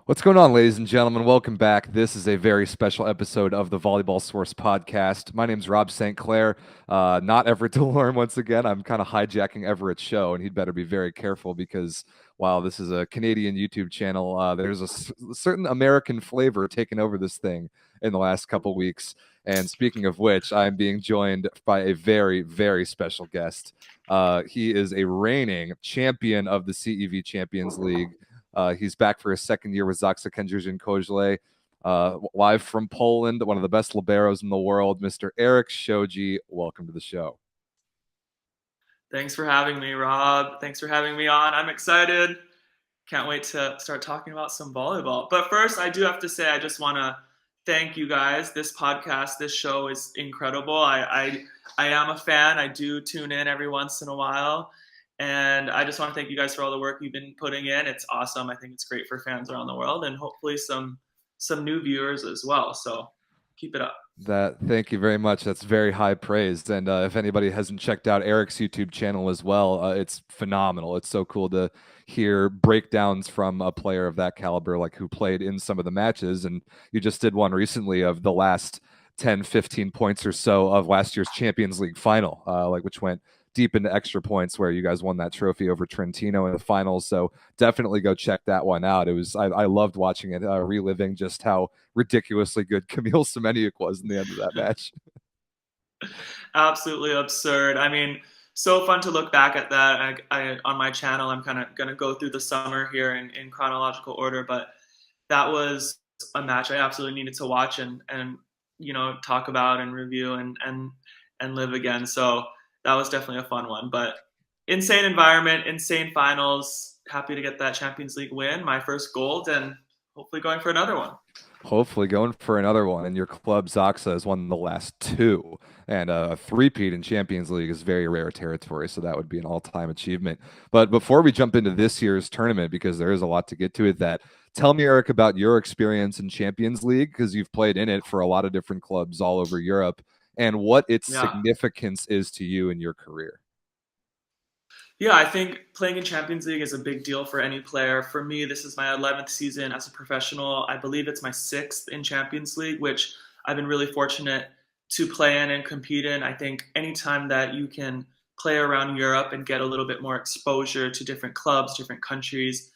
What's going on, ladies and gentlemen? Welcome back. This is a very special episode of the Volleyball Source Podcast. My name's Rob St. Clair, not Everett DeLorme once again. I'm kind of hijacking Everett's show, and he'd better be very careful because while this is a Canadian YouTube channel, there's a certain American flavor taking over this thing in the last couple weeks. And speaking of which, I'm being joined by a very, very special guest. He is a reigning champion of the CEV Champions League. He's back for his second year with Zaksa Kędzierzyn-Koźle, live from Poland, one of the best liberos in the world, Mr. Erik Shoji. Welcome to the show. Thanks for having me, Rob. Thanks for having me on. I'm excited. Can't wait to start talking about some volleyball. But first, I do have to say, I just want to thank you guys. This podcast, this show is incredible. I am a fan. I do tune in every once in a while. And I just want to thank you guys for all the work you've been putting in. It's awesome. I think it's great for fans around the world and hopefully some new viewers as well. So keep it up. Thank you very much. That's very high praise. And if anybody hasn't checked out Erik's YouTube channel as well, it's phenomenal. It's so cool to hear breakdowns from a player of that caliber, like who played in some of the matches. And you just did one recently of the last 10, 15 points or so of last year's Champions League final, which went deep into extra points, where you guys won that trophy over Trentino in the finals. So definitely go check that one out. I loved watching it, reliving just how ridiculously good Kamil Semeniuk was in the end of that match. Absolutely absurd. I mean, so fun to look back at that. On my channel, I'm kind of going to go through the summer here in chronological order, but that was a match I absolutely needed to watch and talk about and review and live again. So that was definitely a fun one, but insane environment, insane finals. Happy to get that Champions League win, my first gold, and hopefully going for another one. And your club Zaksa has won the last two, and a three-peat in Champions League is very rare territory, so that would be an all-time achievement. But before we jump into this year's tournament, because there is a lot to get to with that, tell me, Erik, about your experience in Champions League, because you've played in it for a lot of different clubs all over Europe, and what its significance is to you in your career. Yeah, I think playing in Champions League is a big deal for any player. For me, this is my 11th season as a professional. I believe it's my 6th in Champions League, which I've been really fortunate to play in and compete in. I think anytime that you can play around Europe and get a little bit more exposure to different clubs, different countries,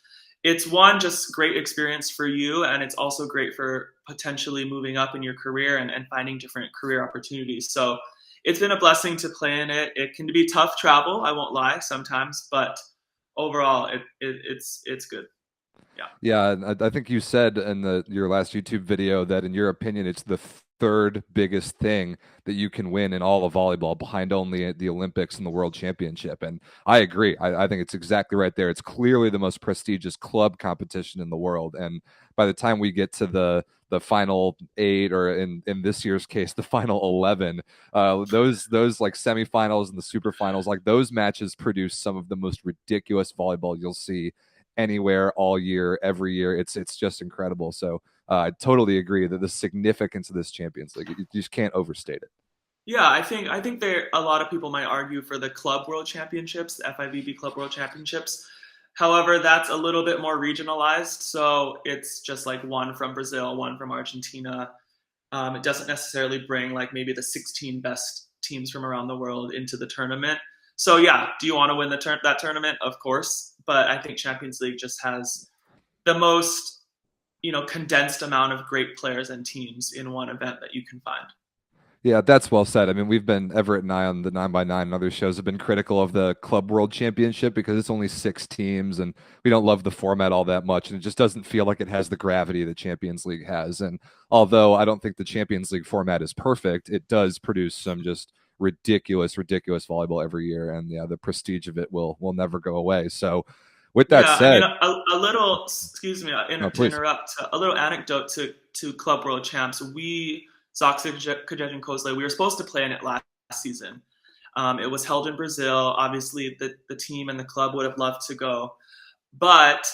it's one, just great experience for you, and it's also great for potentially moving up in your career and finding different career opportunities. So it's been a blessing to play in it. It can be tough travel, I won't lie, sometimes, but overall, it's good. Yeah, I think you said in your last YouTube video that in your opinion, it's the third biggest thing that you can win in all of volleyball, behind only the Olympics and the World Championship. And I agree. I think it's exactly right there. It's clearly the most prestigious club competition in the world. And by the time we get to the final 8, or in this year's case, the final 11, those like semifinals and the superfinals, like those matches produce some of the most ridiculous volleyball you'll see anywhere all year, every year. It's just incredible. So I totally agree that the significance of this Champions League, you just can't overstate it. Yeah, I think there a lot of people might argue for the Club World Championships, the FIVB Club World Championships. However, that's a little bit more regionalized, so it's just like one from Brazil, one from Argentina. It doesn't necessarily bring like maybe the 16 best teams from around the world into the tournament. So yeah, do you want to win that tournament? Of course, but I think Champions League just has the most condensed amount of great players and teams in one event that you can find. Yeah, that's well said. I mean, Everett and I on the 9x9 and other shows have been critical of the Club World Championship because it's only 6 teams and we don't love the format all that much. And it just doesn't feel like it has the gravity the Champions League has. And although I don't think the Champions League format is perfect, it does produce some just ridiculous volleyball every year. And yeah, the prestige of it will never go away. So with that said, I mean, a little, excuse me, to interrupt, a little anecdote to Club World Champs. Zaksa Kędzierzyn-Koźle, we were supposed to play in it last season. It was held in Brazil. Obviously, the team and the club would have loved to go. But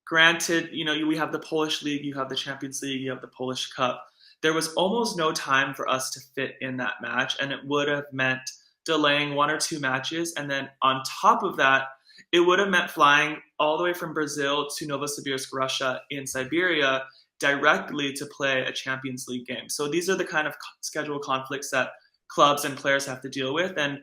granted, we have the Polish League, you have the Champions League, you have the Polish Cup. There was almost no time for us to fit in that match, and it would have meant delaying 1 or 2 matches. And then on top of that, it would have meant flying all the way from Brazil to Novosibirsk, Russia in Siberia directly to play a Champions League game. So these are the kind of schedule conflicts that clubs and players have to deal with. And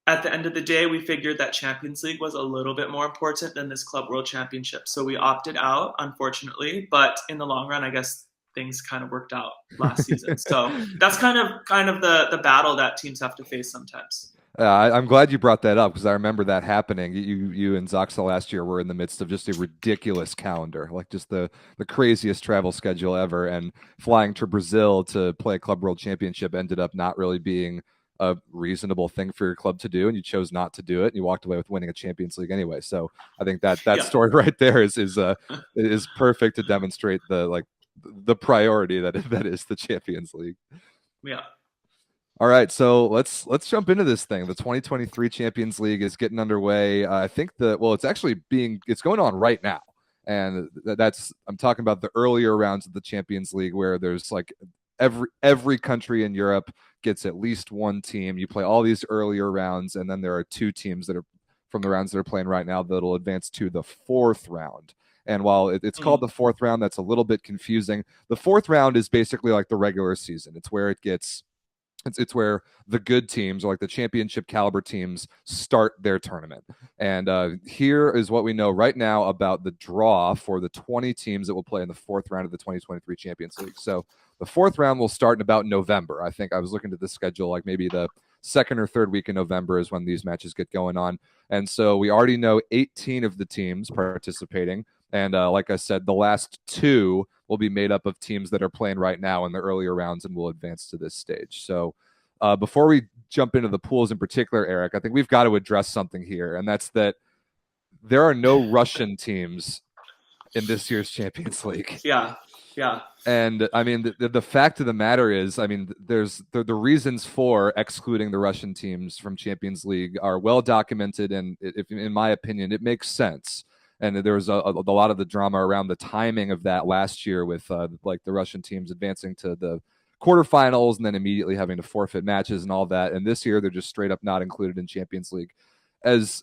at the end of the day, we figured that Champions League was a little bit more important than this Club World Championship. So we opted out, unfortunately. But in the long run, I guess things kind of worked out last season. So that's kind of the battle that teams have to face sometimes. I'm glad you brought that up because I remember that happening. You and Zaksa last year were in the midst of just a ridiculous calendar, like just the craziest travel schedule ever. And flying to Brazil to play a Club World Championship ended up not really being a reasonable thing for your club to do, and you chose not to do it. And you walked away with winning a Champions League anyway. So I think that story right there is perfect to demonstrate the priority that is the Champions League. Yeah. All right, so let's jump into this thing. The 2023 Champions League is getting underway. I think it's going on right now, and I'm talking about the earlier rounds of the Champions League where there's like every country in Europe gets at least one team. You play all these earlier rounds, and then there are two teams that are from the rounds that are playing right now that'll advance to the fourth round. And while it's called the fourth round, that's a little bit confusing. The fourth round is basically like the regular season. It's where it's where the good teams, or like the championship caliber teams, start their tournament. And here is what we know right now about the draw for the 20 teams that will play in the fourth round of the 2023 Champions League. So the fourth round will start in about November. I think I was looking at the schedule, like maybe the second or third week in November is when these matches get going on. And so we already know 18 of the teams participating. And like I said, the last two will be made up of teams that are playing right now in the earlier rounds and will advance to this stage. So before we jump into the pools in particular, Erik, I think we've got to address something here, and that's that there are no Russian teams in this year's Champions League. Yeah. And I mean, the fact of the matter is, I mean, there's the reasons for excluding the Russian teams from Champions League are well documented, and in my opinion, it makes sense. And there was a lot of the drama around the timing of that last year with like the Russian teams advancing to the quarterfinals and then immediately having to forfeit matches and all that. And this year they're just straight up not included in Champions League. As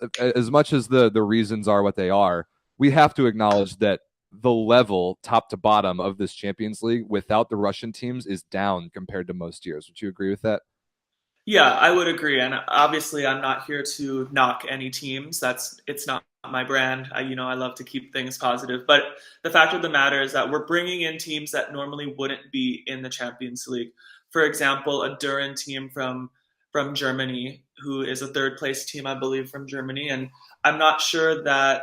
much as the reasons are what they are, we have to acknowledge that the level top to bottom of this Champions League without the Russian teams is down compared to most years. Would you agree with that? Yeah, I would agree. And obviously I'm not here to knock any teams. It's not my brand. I love to keep things positive. But the fact of the matter is that we're bringing in teams that normally wouldn't be in the Champions League. For example, a Düren team from Germany, who is a third place team, I believe, from Germany. And I'm not sure that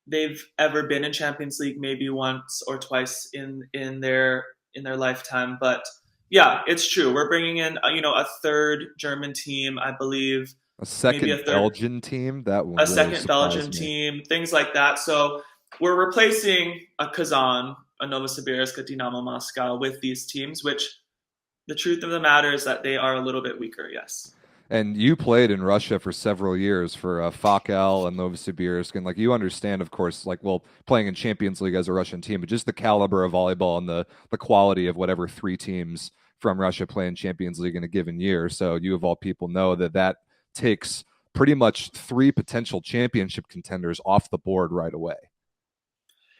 they've ever been in Champions League, maybe once or twice in their lifetime. But yeah, it's true. We're bringing in a third German team, I believe. A second Belgian team? That one. A second Belgian team, things like that. So we're replacing a Kazan, a Novosibirsk, a Dynamo Moscow with these teams, which the truth of the matter is that they are a little bit weaker, yes. And you played in Russia for several years for Fakel and Novosibirsk, and like you understand, of course, like playing in Champions League as a Russian team, but just the caliber of volleyball and the quality of whatever three teams from Russia play in Champions League in a given year. So you of all people know that takes pretty much three potential championship contenders off the board right away.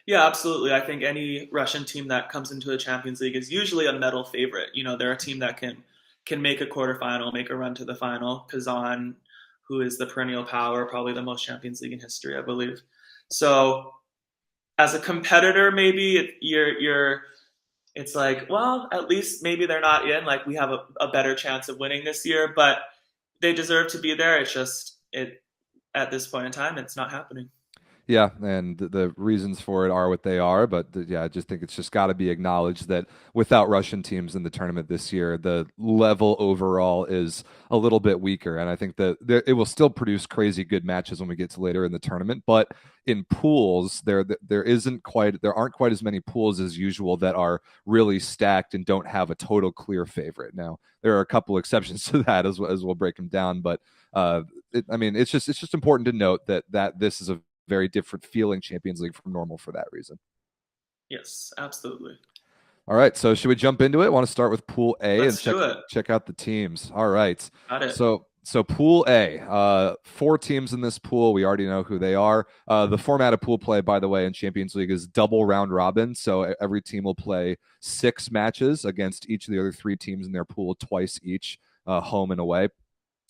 Yeah, absolutely. I think any Russian team that comes into the Champions League is usually a medal favorite. They're a team that can make a quarterfinal, make a run to the final. Kazan, who is the perennial power, probably the most Champions League in history, I believe. So as a competitor, maybe it's like, well, at least maybe they're not in. Like, we have a better chance of winning this year, but they deserve to be there. It's just at this point in time, it's not happening. Yeah, and the reasons for it are what they are, but I just think it's just got to be acknowledged that without Russian teams in the tournament this year, the level overall is a little bit weaker, and I think that it will still produce crazy good matches when we get to later in the tournament, but in pools, there aren't quite as many pools as usual that are really stacked and don't have a total clear favorite. Now, there are a couple exceptions to that as we'll break them down, but it's just important to note that this is a very different feeling Champions League from normal for that reason. Yes, absolutely. All right, so should we jump into it? I want to start with Pool A Let's and check out the teams. All right. Got it. So So Pool A, 4 teams in this pool. We already know who they are. The format of pool play, by the way, in Champions League is double round robin. So every team will play 6 matches against each of the other 3 teams in their pool twice each, home and away.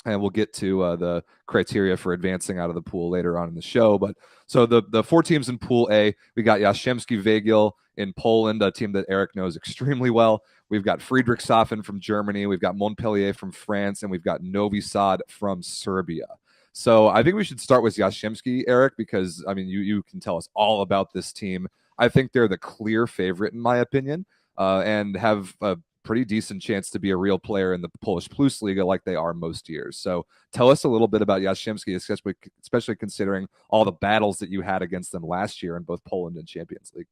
And we'll get to the criteria for advancing out of the pool later on in the show. But so the 4 teams in Pool A, we got Jastrzębski Węgiel in Poland, a team that Erik knows extremely well. We've got Friedrichshafen from Germany. We've got Montpellier from France, and we've got Novi Sad from Serbia. So I think we should start with Jastrzębski, Erik, because I mean you can tell us all about this team. I think they're the clear favorite in my opinion, and have a pretty decent chance to be a real player in the Polish Plus Liga like they are most years. So tell us a little bit about Jastrzębski, especially considering all the battles that you had against them last year in both Poland and Champions League.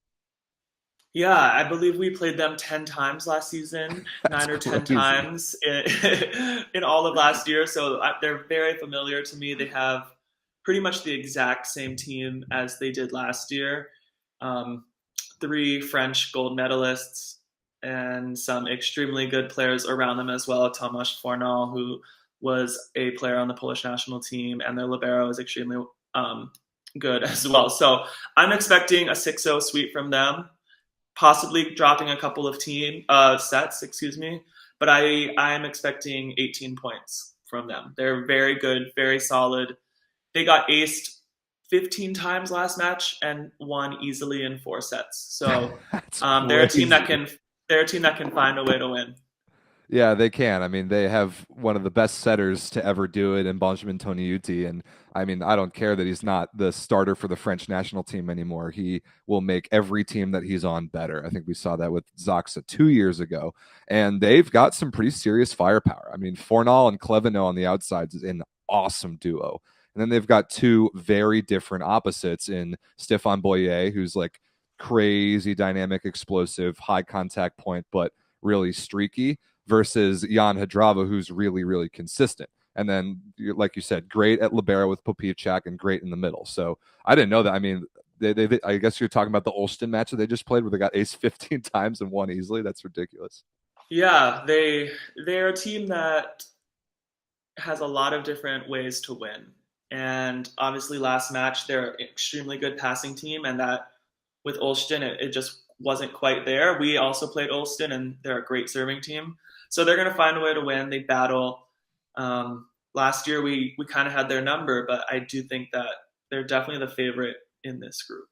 Yeah, I believe we played them 10 times last season, 9 or 10 times in all of last year. So they're very familiar to me. They have pretty much the exact same team as they did last year. 3 French gold medalists and some extremely good players around them as well. Tomasz Fornal, who was a player on the Polish national team, and their libero is extremely good as well. So I'm expecting a 6-0 sweep from them, possibly dropping a couple of sets, but I am expecting 18 points from them. They're very good, very solid. They got aced 15 times last match and won easily in 4 sets. So they're a team that can find a way to win. Yeah, they can. I mean, they have one of the best setters to ever do it in Benjamin Toniutti. And I mean, I don't care that he's not the starter for the French national team anymore. He will make every team that he's on better. I think we saw that with Zaksa 2 years ago. And they've got some pretty serious firepower. I mean, Fornal and Clevenot on the outsides is an awesome duo. And then they've got 2 very different opposites in Stefan Boyer, who's like crazy dynamic, explosive, high contact point, but really streaky, versus Jan Hadrava, who's really, really consistent. And then, like you said, great at libero with Popivchak and great in the middle. So I didn't know that. I mean, I guess you're talking about the Olsztyn match that they just played where they got ace 15 times and won easily. That's ridiculous. Yeah, they're a team that has a lot of different ways to win. And obviously last match, they're an extremely good passing team, and that with Olsztyn, it just wasn't quite there. We also played Olsztyn, and they're a great serving team. So they're going to find a way to win. They battle. Last year, we kind of had their number, but I do think that they're definitely the favorite in this group.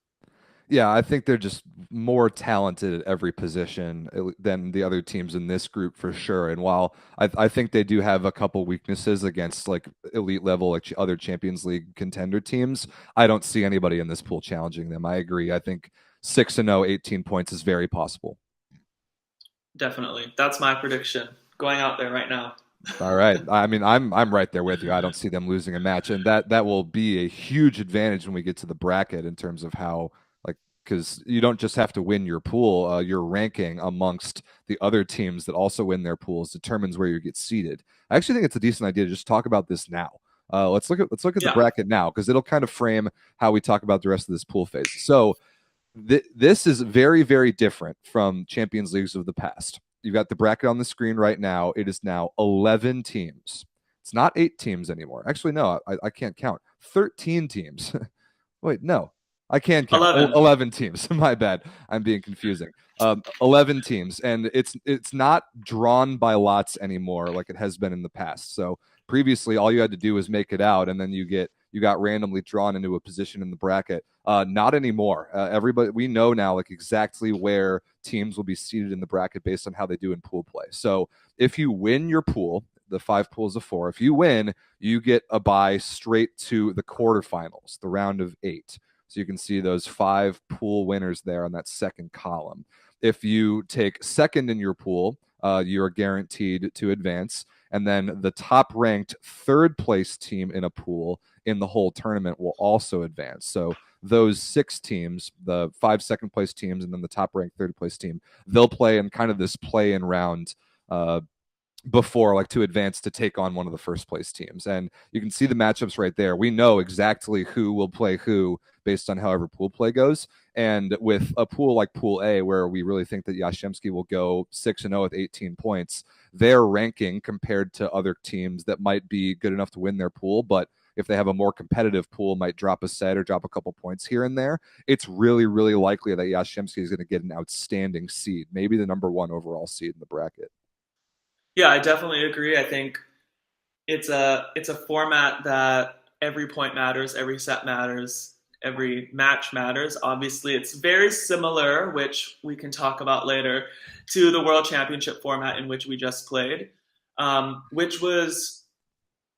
Yeah, I think they're just more talented at every position than the other teams in this group for sure. And while I think they do have a couple weaknesses against like elite level, like other Champions League contender teams, I don't see anybody in this pool challenging them. I agree. I think 6-0, 18 points is very possible. Definitely. That's my prediction going out there right now. All right. I mean, I'm right there with you. I don't see them losing a match, and that will be a huge advantage when we get to the bracket in terms of how, like, because you don't just have to win your pool. Your ranking amongst the other teams that also win their pools determines where you get seated. I actually think it's a decent idea to just talk about this now. Let's look at the bracket now, because it'll kind of frame how we talk about the rest of this pool phase. So this is very, very different from Champions Leagues of the past. You've got the bracket on the screen right now. It is now 11 teams. It's not 8 teams anymore. Actually, no, I can't count. 13 teams. Wait, no, I can count. 11 teams. My bad. I'm being confusing. 11 teams, and it's not drawn by lots anymore like it has been in the past. So previously, all you had to do was make it out, and then you got randomly drawn into a position in the bracket. Not anymore. Everybody, we know now like exactly where teams will be seated in the bracket based on how they do in pool play. So if you win your pool, the 5 pools of 4, if you win, you get a bye straight to the quarterfinals, the round of 8. So you can see those 5 pool winners there on that second column. If you take second in your pool, you're guaranteed to advance. And then the top-ranked third-place team in a pool in the whole tournament will also advance. So those 6 teams, the 5 second-place teams, and then the top-ranked third-place team, they'll play in kind of this play-in round before, like to advance to take on one of the first place teams. And you can see the matchups right there. We know exactly who will play who based on however pool play goes. And with a pool like Pool A, where we really think that Jastrzębski will go 6-0 with 18 points, their ranking compared to other teams that might be good enough to win their pool, but if they have a more competitive pool, might drop a set or drop a couple points here and there, it's really, really likely that Jastrzębski is going to get an outstanding seed, maybe the number one overall seed in the bracket. Yeah, I definitely agree. I think it's a format that every point matters, every set matters, every match matters. Obviously, it's very similar, which we can talk about later, to the World Championship format in which we just played, which was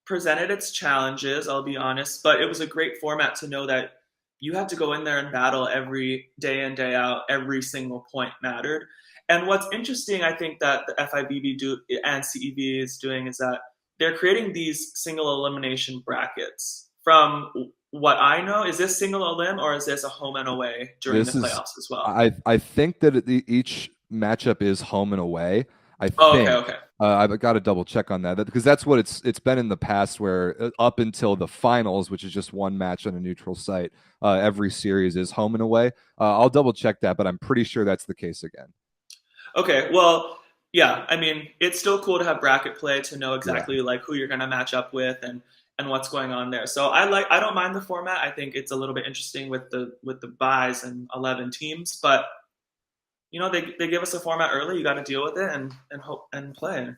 presented its challenges, I'll be honest, but it was a great format to know that you had to go in there and battle every day in, day out. Every single point mattered. And what's interesting, I think, that the FIVB and CEV is doing is that they're creating these single elimination brackets. From what I know, is this single elim or is this a home and away during the playoffs as well? I think that each matchup is home and away. I think. Okay. I've got to double check on that because that's what it's been in the past, where up until the finals, which is just one match on a neutral site, every series is home and away. I'll double check that, but I'm pretty sure that's the case again. Okay, well, yeah, I mean, it's still cool to have bracket play to know exactly like who you're going to match up with and what's going on there. So I don't mind the format. I think it's a little bit interesting with the buys and 11 teams, but they give us a format early. You got to deal with it and hope and play.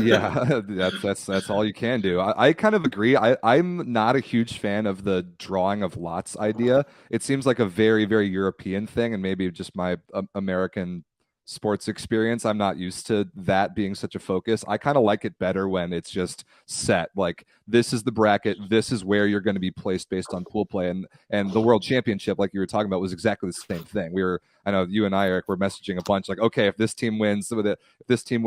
Yeah, that's all you can do. I kind of agree. I'm not a huge fan of the drawing of lots idea. It seems like a very, very European thing, and maybe just my American sports experience. I'm not used to that being such a focus. I kind of like it better when it's just set. Like, this is the bracket, this is where you're going to be placed based on pool play. And the World Championship, like you were talking about, was exactly the same thing. I know you and I, Erik, were messaging a bunch like, okay, if this team wins, if this team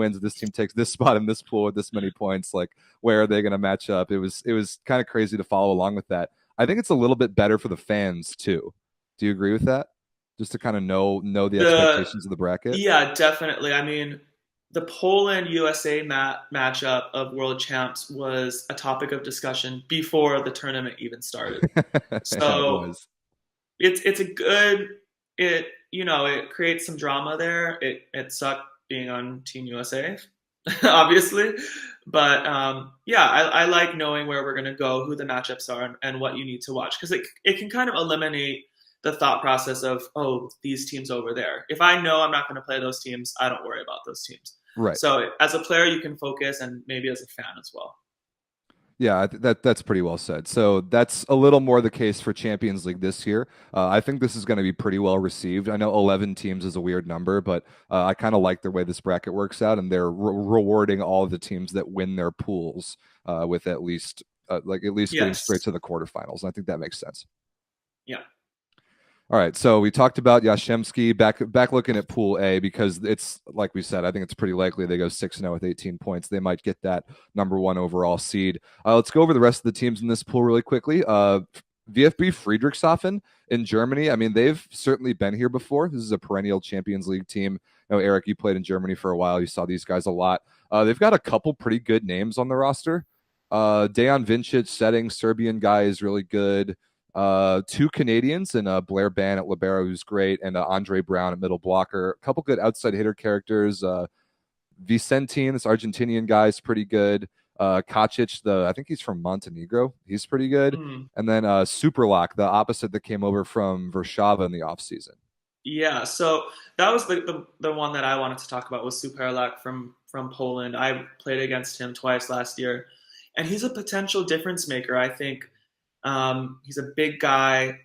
takes this spot in this pool with this many points, like, where are they going to match up? It was kind of crazy to follow along with that. I think it's a little bit better for the fans too. Do you agree with that? Just to kind of know the expectations of the bracket? Yeah, definitely. I mean, the Poland-USA matchup of World Champs was a topic of discussion before the tournament even started. So it's a good it creates some drama there. It sucked being on Team USA, obviously, but I like knowing where we're gonna go, who the matchups are, and what you need to watch, because it can kind of eliminate the thought process of, oh, these teams over there. If I know I'm not going to play those teams, I don't worry about those teams. Right. So as a player, you can focus, and maybe as a fan as well. Yeah, that's pretty well said. So that's a little more the case for Champions League this year. I think this is going to be pretty well received. I know 11 teams is a weird number, but I kind of like the way this bracket works out, and they're rewarding all of the teams that win their pools with at least getting straight to the quarterfinals. And I think that makes sense. Yeah. All right, so we talked about Jastrzębski, back looking at Pool A, because it's, like we said, I think it's pretty likely they go 6-0 with 18 points. They might get that number one overall seed. Let's go over the rest of the teams in this pool really quickly. VfB Friedrichshafen in Germany. I mean, they've certainly been here before. This is a perennial Champions League team. I know, Erik, you played in Germany for a while. You saw these guys a lot. They've got a couple pretty good names on the roster. Dejan Vincic, setting Serbian guy, is really good. Two Canadians, and Blair Ban at libero, who's great, and Andre Brown at middle blocker. A couple good outside hitter characters. Vicentin, this Argentinian guy, is pretty good. Kacic, I think he's from Montenegro. He's pretty good. And then Superlock, the opposite that came over from Warszawa in the offseason. Yeah, so that was the one that I wanted to talk about, was Superlock from Poland. I played against him twice last year, and he's a potential difference maker, I think. He's a big guy,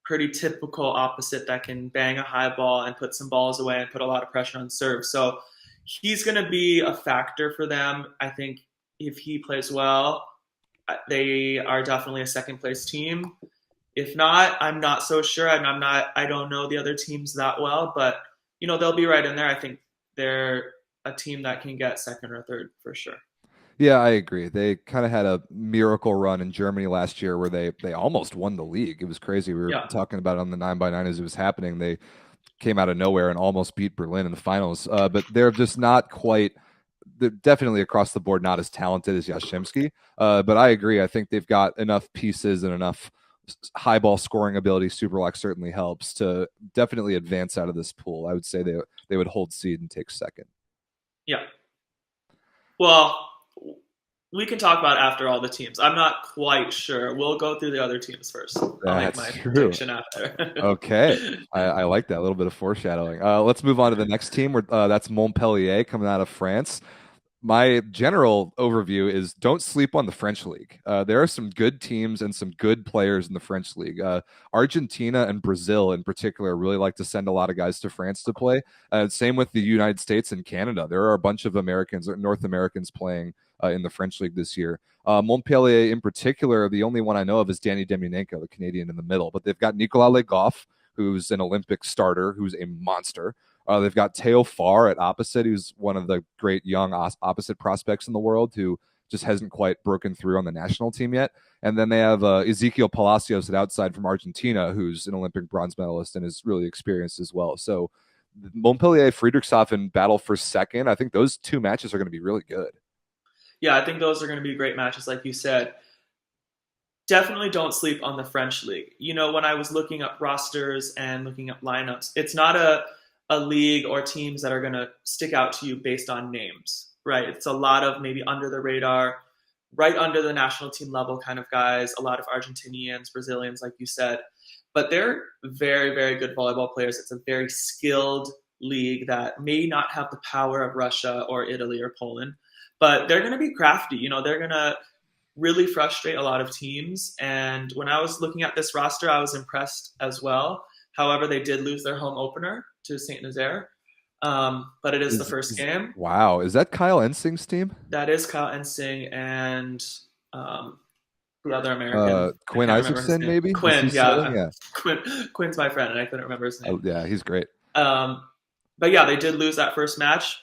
pretty typical opposite that can bang a high ball and put some balls away and put a lot of pressure on serve. So he's going to be a factor for them. I think if he plays well, they are definitely a second place team. If not, I'm not so sure. I don't know the other teams that well, but they'll be right in there. I think they're a team that can get second or third for sure. Yeah, I agree. They kind of had a miracle run in Germany last year where they almost won the league. It was crazy. We were talking about it on the 9x9 as it was happening. They came out of nowhere and almost beat Berlin in the finals. But they're just not quite – they're definitely across the board not as talented as Yashimsky. But I agree. I think they've got enough pieces and enough high ball scoring ability. Superlock certainly helps to definitely advance out of this pool. I would say they would hold seed and take second. Yeah. Well, we can talk about after all the teams. I'm not quite sure. We'll go through the other teams first. I'll make my prediction after. Okay. I like that. A little bit of foreshadowing. Let's move on to the next team. That's Montpellier coming out of France. My general overview is don't sleep on the French league. There are some good teams and some good players in the French league. Argentina and Brazil in particular really like to send a lot of guys to France to play. Same with the United States and Canada. There are a bunch of Americans or North Americans playing in the French league this year. Montpellier in particular, the only one I know of is Danny Demyanenko, the Canadian in the middle. But they've got Nicolas Legoff, who's an Olympic starter, who's a monster. They've got Teo Farr at opposite, who's one of the great young opposite prospects in the world who just hasn't quite broken through on the national team yet. And then they have Ezequiel Palacios at outside from Argentina, who's an Olympic bronze medalist and is really experienced as well. So Montpellier, Friedrichshafen battle for second. I think those two matches are going to be really good. Yeah, I think those are going to be great matches, like you said. Definitely don't sleep on the French league. You know, when I was looking up rosters and looking up lineups, it's not a league or teams that are going to stick out to you based on names, right? It's a lot of maybe under the radar, right under the national team level kind of guys, a lot of Argentinians, Brazilians, like you said. But they're very, very good volleyball players. It's a very skilled league that may not have the power of Russia or Italy or Poland, but they're going to be crafty. You know, they're going to really frustrate a lot of teams. And when I was looking at this roster, I was impressed as well. However, they did lose their home opener to Saint Nazaire, but it is the first game. Wow. Is that Kyle Ensing's team? That is Kyle Ensing and the other American. Quinn Isaacson, maybe? Quinn, yeah. Quinn's my friend, and I couldn't remember his name. Oh, yeah, he's great. But yeah, they did lose that first match.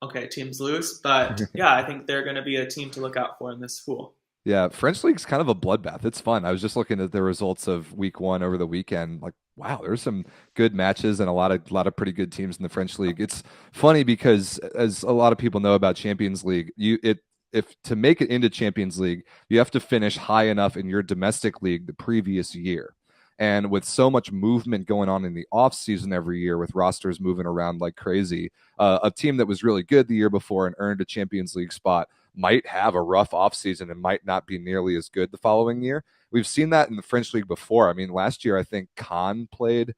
Okay, teams lose. But yeah, I think they're going to be a team to look out for in this pool. Yeah, French league's kind of a bloodbath. It's fun. I was just looking at the results of week one over the weekend. Like, wow, there's some good matches and a lot of pretty good teams in the French league. It's funny because, as a lot of people know about Champions League, if to make it into Champions League, you have to finish high enough in your domestic league the previous year. And with so much movement going on in the off season every year, with rosters moving around like crazy, a team that was really good the year before and earned a Champions League spot might have a rough offseason and might not be nearly as good the following year. We've seen that in the French league before. I mean, last year, I think Caen played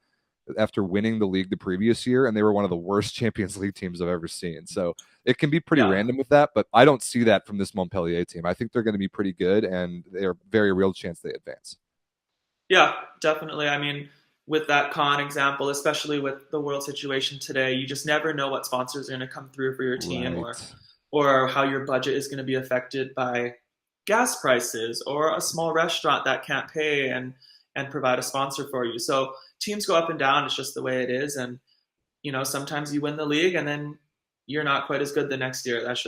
after winning the league the previous year, and they were one of the worst Champions League teams I've ever seen. So it can be pretty random with that, but I don't see that from this Montpellier team. I think they're going to be pretty good, and they're a very real chance they advance. Yeah, definitely. I mean, with that Caen example, especially with the world situation today, you just never know what sponsors are going to come through for your team, right, or how your budget is going to be affected by gas prices or a small restaurant that can't pay and provide a sponsor for you. So teams go up and down. It's just the way it is. And, you know, sometimes you win the league and then you're not quite as good the next year. It's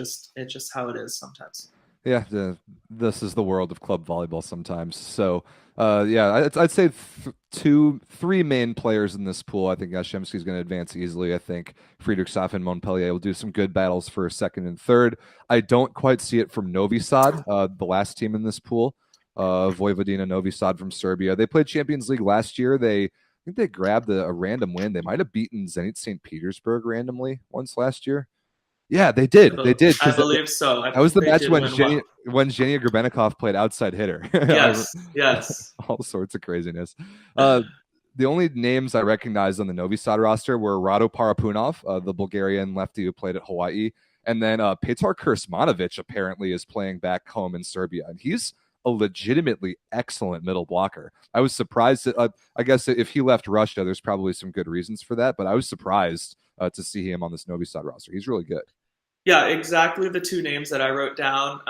just how it is sometimes. Yeah, this is the world of club volleyball sometimes. So, I'd say three main players in this pool. I think Yashimsky is going to advance easily. I think Friedrichshafen and Montpellier will do some good battles for second and third. I don't quite see it from Novi Sad, the last team in this pool. Vojvodina Novi Sad from Serbia. They played Champions League last year. I think they grabbed a random win. They might have beaten Zenit St. Petersburg randomly once last year. Yeah, they did. They did. I believe so. That was the match when Zhenya Grebenikov played outside hitter. Yes. All sorts of craziness. The only names I recognized on the Novi Sad roster were Rado Parapunov, the Bulgarian lefty who played at Hawaii, and then Petar Kursmanovic apparently is playing back home in Serbia, and he's a legitimately excellent middle blocker. I was surprised that, I guess if he left Russia, there's probably some good reasons for that, but I was surprised to see him on this Novi Sad roster. He's really good. Yeah, exactly the two names that I wrote down.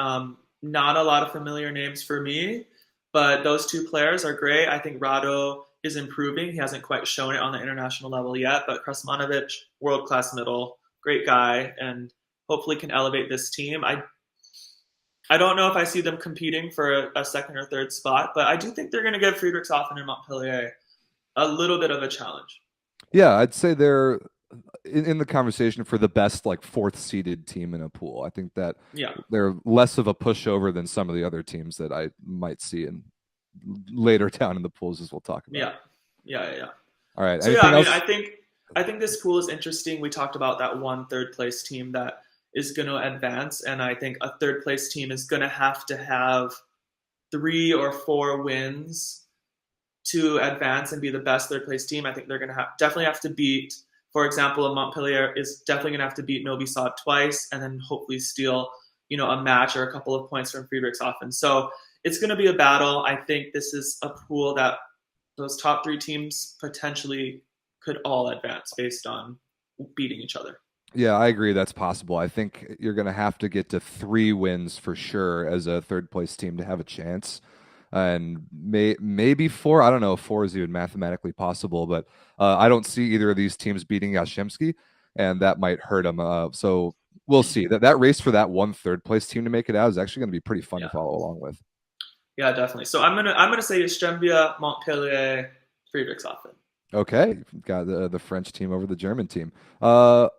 Not a lot of familiar names for me, but those two players are great. I think Rado is improving. He hasn't quite shown it on the international level yet, but Krasmanovic, world-class middle, great guy, and hopefully can elevate this team. I don't know if I see them competing for a second or third spot, but I do think they're going to give Friedrichshafen and Montpellier a little bit of a challenge. Yeah, I'd say they're in the conversation for the best like fourth seeded team in a pool. I think that Yeah. they're less of a pushover than some of the other teams that I might see in later down in the pools, as we'll talk about. Yeah. All right. So yeah, Anything I mean, else? I think this pool is interesting. We talked about that one third place team that is going to advance, and I think a third place team is going to have 3 or 4 wins to advance and be the best third place team. I think they're going to definitely have to beat, for example, a Montpellier is definitely going to have to beat Novi Sad twice, and then hopefully steal, a match or a couple of points from Friedrichshafen. So it's going to be a battle. I think this is a pool that those top 3 teams potentially could all advance based on beating each other. Yeah, I agree. That's possible. I think you're going to have to get to 3 wins for sure as a third place team to have a chance. And maybe 4. I don't know if 4 is even mathematically possible, but I don't see either of these teams beating Yashemsky, and that might hurt them. So we'll see. That race for that one third place team to make it out is actually going to be pretty fun to follow along with. Yeah, definitely. So I'm gonna say Ljubljana, Montpellier, Friedrichshafen. Okay, got the French team over the German team. I'll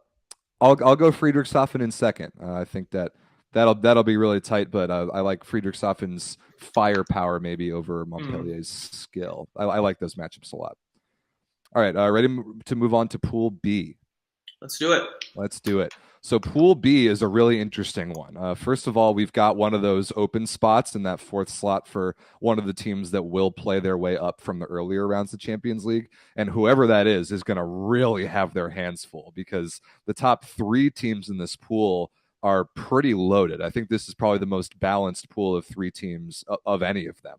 go Friedrichshafen in second. I think that'll be really tight, but I like Friedrichshafen's firepower maybe over Montpellier's skill. I like those matchups a lot. All right, ready to move on to Pool B? Let's do it. Let's do it. So Pool B is a really interesting one. First of all, we've got one of those open spots in that 4th slot for one of the teams that will play their way up from the earlier rounds of Champions League. And whoever that is going to really have their hands full because the top 3 teams in this pool are pretty loaded. I think this is probably the most balanced pool of 3 teams of any of them.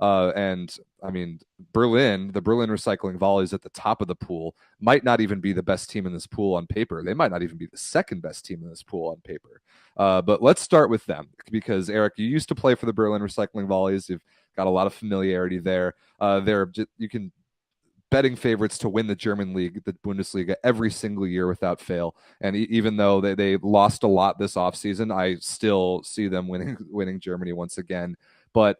And I mean, the Berlin Recycling Volleys at the top of the pool might not even be the best team in this pool on paper. They might not even be the second best team in this pool on paper. But let's start with them because Erik, you used to play for the Berlin Recycling Volleys. You've got a lot of familiarity there. You can betting favorites to win the German league, the Bundesliga, every single year without fail. And even though they lost a lot this offseason, I still see them winning Germany once again. But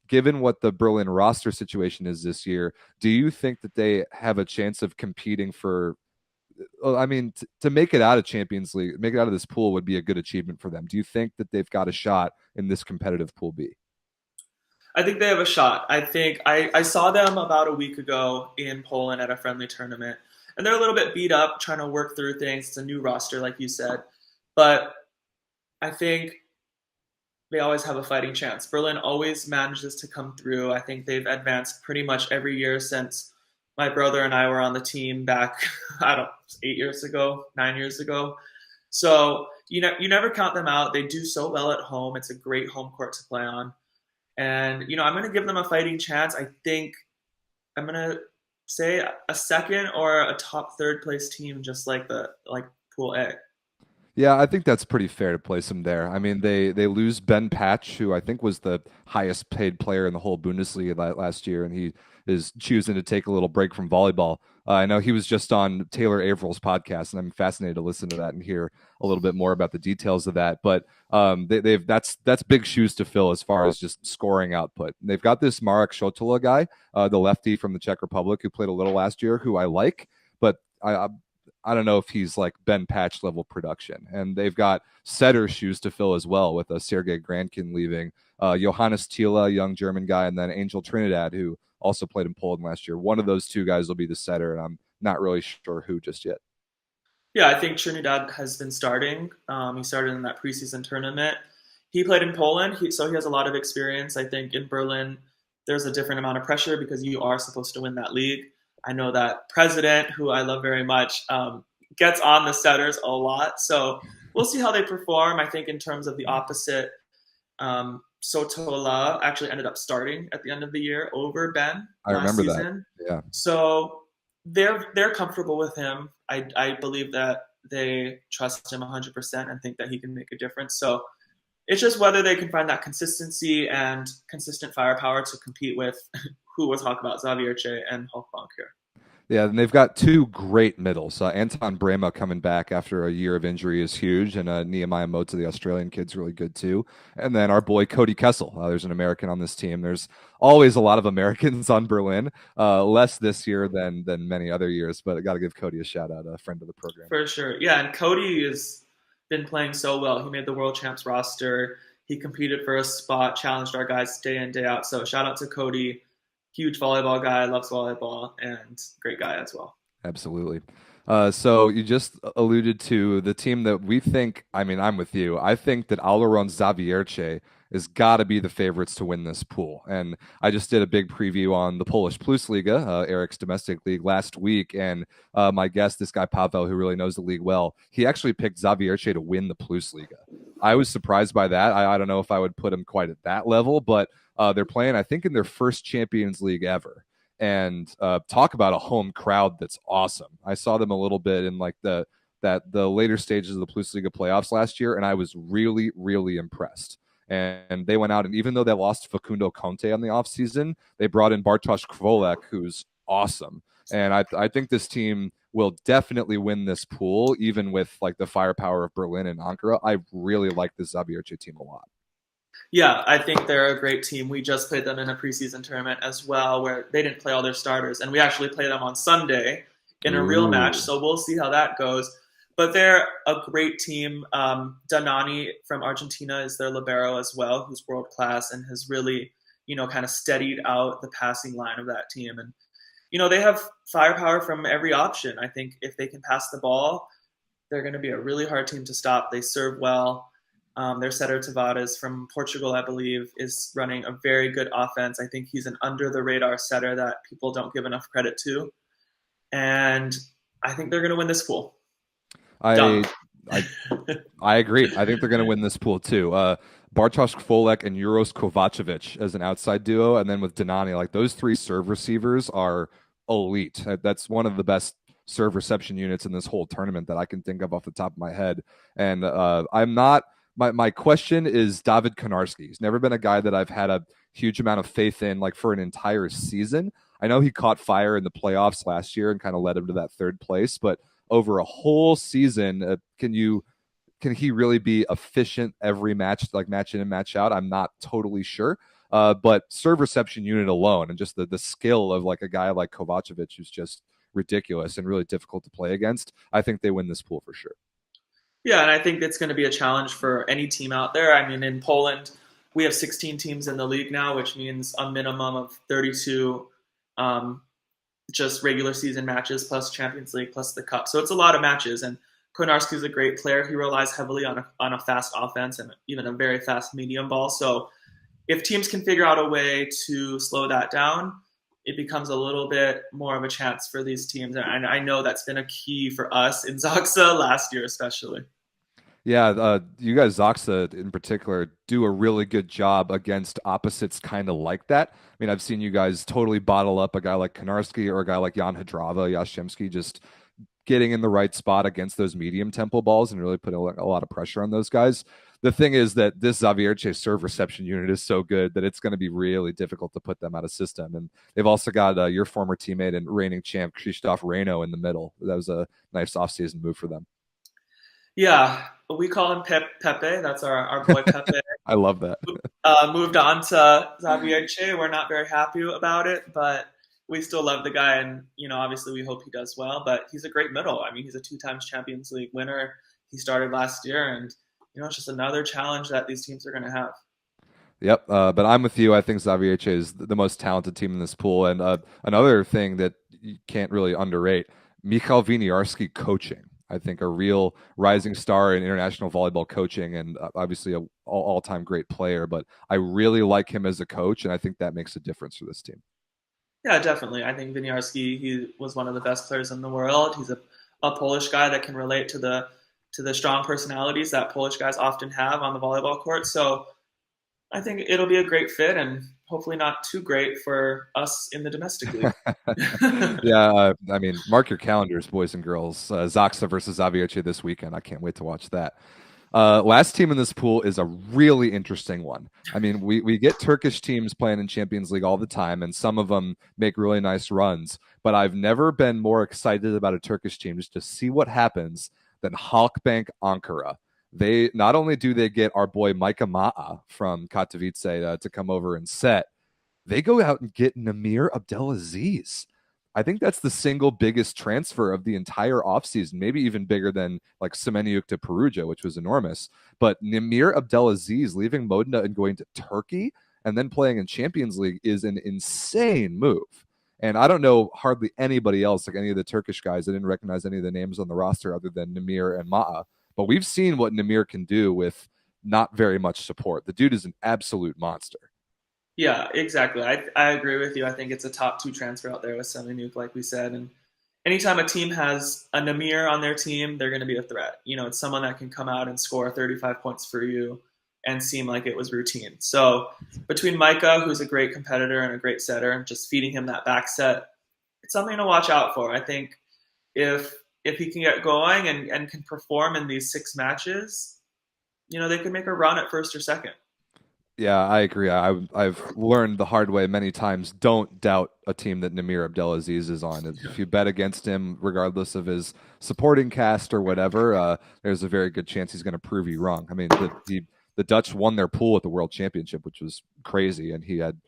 given what the Berlin roster situation is this year, do you think that they have a chance of competing for? I mean, to make it out of Champions League, make it out of this pool would be a good achievement for them. Do you think that they've got a shot in this competitive Pool B? I think they have a shot. I think I saw them about a week ago in Poland at a friendly tournament, and they're a little bit beat up, trying to work through things. It's a new roster, like you said, but I think they always have a fighting chance. Berlin always manages to come through. I think they've advanced pretty much every year since my brother and I were on the team back, 8 years ago, 9 years ago. So you never count them out. They do so well at home. It's a great home court to play on. And, I'm going to give them a fighting chance. I think I'm going to say a second or a top third place team, just like Pool A. Yeah, I think that's pretty fair to place them there. I mean, they lose Ben Patch, who I think was the highest paid player in the whole Bundesliga last year, and he is choosing to take a little break from volleyball. I know he was just on Taylor Averill's podcast, and I'm fascinated to listen to that and hear a little bit more about the details of that. But that's big shoes to fill as far as just scoring output. They've got this Marek Shotola guy, the lefty from the Czech Republic, who played a little last year, who I like, but I don't know if he's like Ben Patch level production. And they've got setter shoes to fill as well with Sergei Grankin leaving, Johannes Thiele, young German guy, and then Angel Trinidad, who also played in Poland last year. One of those 2 guys will be the setter, and I'm not really sure who just yet. Yeah, I think Trinidad has been starting. He started in that preseason tournament. He played in Poland, so he has a lot of experience. I think in Berlin, there's a different amount of pressure because you are supposed to win that league. I know that President, who I love very much, gets on the setters a lot. So we'll see how they perform. I think in terms of the opposite, Sotola actually ended up starting at the end of the year over Ben last season. That. Yeah. So they're comfortable with him. I believe that they trust him 100% and think that he can make a difference. So it's just whether they can find that consistency and consistent firepower to compete with who we'll talk about, Xavier Che and Hofbank here. Yeah, and they've got two great middles. Anton Brema coming back after a year of injury is huge, and Nehemiah Mota, the Australian kid's really good too. And then our boy Cody Kessel. There's an American on this team. There's always a lot of Americans on Berlin. Less this year than many other years, but I got to give Cody a shout out, a friend of the program. For sure. Yeah, and Cody has been playing so well. He made the World Champs roster. He competed for a spot, challenged our guys day in, day out. So shout out to Cody. Huge volleyball guy, loves volleyball, and great guy as well. Absolutely. So you just alluded to the team that we think, I mean, I'm with you. I think that Auleron Zawiercie has got to be the favorites to win this pool. And I just did a big preview on the Polish Plus Liga, Erik's domestic league, last week. And my guest, this guy Pavel, who really knows the league well, he actually picked Zawiercie to win the Plus Liga. I was surprised by that. I don't know if I would put him quite at that level, but they're playing, I think, in their first Champions League ever. And talk about a home crowd that's awesome. I saw them a little bit in like the later stages of the Plus Liga playoffs last year, and I was really, really impressed. And they went out, and even though they lost Facundo Conte on the offseason, they brought in Bartosz Kwolek, who's awesome. And I think this team will definitely win this pool, even with like the firepower of Berlin and Ankara. I really like this Zawiercie team a lot. Yeah, I think they're a great team. We just played them in a preseason tournament as well, where they didn't play all their starters, and we actually play them on Sunday in a real match. So we'll see how that goes. But they're a great team. Danani from Argentina is their libero as well, who's world class and has really, kind of steadied out the passing line of that team. And they have firepower from every option. I think if they can pass the ball, they're going to be a really hard team to stop. They serve well. Their setter Tavares from Portugal, I believe, is running a very good offense. I think he's an under-the-radar setter that people don't give enough credit to. And I think they're going to win this pool. I agree. I think they're going to win this pool too. Bartosz Kwolek and Uros Kovacevic as an outside duo, and then with Danani, like those three serve receivers are elite. That's one of the best serve reception units in this whole tournament that I can think of off the top of my head. And I'm not... My question is David Kanarsky. He's never been a guy that I've had a huge amount of faith in, like for an entire season. I know he caught fire in the playoffs last year and kind of led him to that third place, but over a whole season, can he really be efficient every match, like match in and match out? I'm not totally sure. But serve reception unit alone and just the skill of like a guy like Kovacevic, who's just ridiculous and really difficult to play against, I think they win this pool for sure. Yeah, and I think it's going to be a challenge for any team out there. I mean, in Poland, we have 16 teams in the league now, which means a minimum of 32 just regular season matches plus Champions League plus the Cup. So it's a lot of matches, and Konarski is a great player. He relies heavily on a fast offense and even a very fast medium ball. So if teams can figure out a way to slow that down, it becomes a little bit more of a chance for these teams. And I know that's been a key for us in Zaksa last year especially. Yeah, you guys, Zaksa in particular, do a really good job against opposites kind of like that. I mean, I've seen you guys totally bottle up a guy like Kanarsky or a guy like Jan Hadrava, Yashemsky, just getting in the right spot against those medium tempo balls and really putting a lot of pressure on those guys. The thing is that this Zawiercie serve reception unit is so good that it's going to be really difficult to put them out of system. And they've also got your former teammate and reigning champ, Krzysztof Reno, in the middle. That was a nice offseason move for them. Yeah, we call him Pepe. That's our boy Pepe. I love that. Moved on to Zawiercie. We're not very happy about it, but we still love the guy. And, obviously we hope he does well. But he's a great middle. I mean, he's a 2-time Champions League winner. He started last year. And, it's just another challenge that these teams are going to have. Yep, but I'm with you. I think Zawiercie is the most talented team in this pool. And another thing that you can't really underrate, Michał Winiarski coaching. I think a real rising star in international volleyball coaching and obviously an all-time great player. But I really like him as a coach, and I think that makes a difference for this team. Yeah, definitely. I think Winiarski, he was one of the best players in the world. He's a Polish guy that can relate to the strong personalities that Polish guys often have on the volleyball court. So I think it'll be a great fit and hopefully not too great for us in the domestic league. Yeah, I mean, mark your calendars, boys and girls. Zaksa versus Zawiercie this weekend. I can't wait to watch that. Last team in this pool is a really interesting one. I mean, we get Turkish teams playing in Champions League all the time, and some of them make really nice runs. But I've never been more excited about a Turkish team just to see what happens than Halkbank Ankara. They not only do they get our boy Micah Ma'a from Katowice to come over and set, they go out and get Namir Abdelaziz. I think that's the single biggest transfer of the entire offseason, maybe even bigger than like Semeniuk to Perugia, which was enormous. But Namir Abdelaziz leaving Modena and going to Turkey and then playing in Champions League is an insane move. And I don't know hardly anybody else, like any of the Turkish guys. I didn't recognize any of the names on the roster other than Namir and Ma'a. But we've seen what Namir can do with not very much support. The dude is an absolute monster. Yeah, exactly. I agree with you. I think it's a top 2 transfer out there with Semeniuk, like we said. And anytime a team has a Namir on their team, they're going to be a threat. It's someone that can come out and score 35 points for you and seem like it was routine. So between Micah, who's a great competitor and a great setter, and just feeding him that back set, it's something to watch out for. I think if he can get going and can perform in these 6 matches, they could make a run at first or second. Yeah, I agree. I've learned the hard way many times. Don't doubt a team that Namir Abdelaziz is on. If you bet against him, regardless of his supporting cast or whatever, there's a very good chance he's going to prove you wrong. I mean, the Dutch won their pool at the World Championship, which was crazy, and he had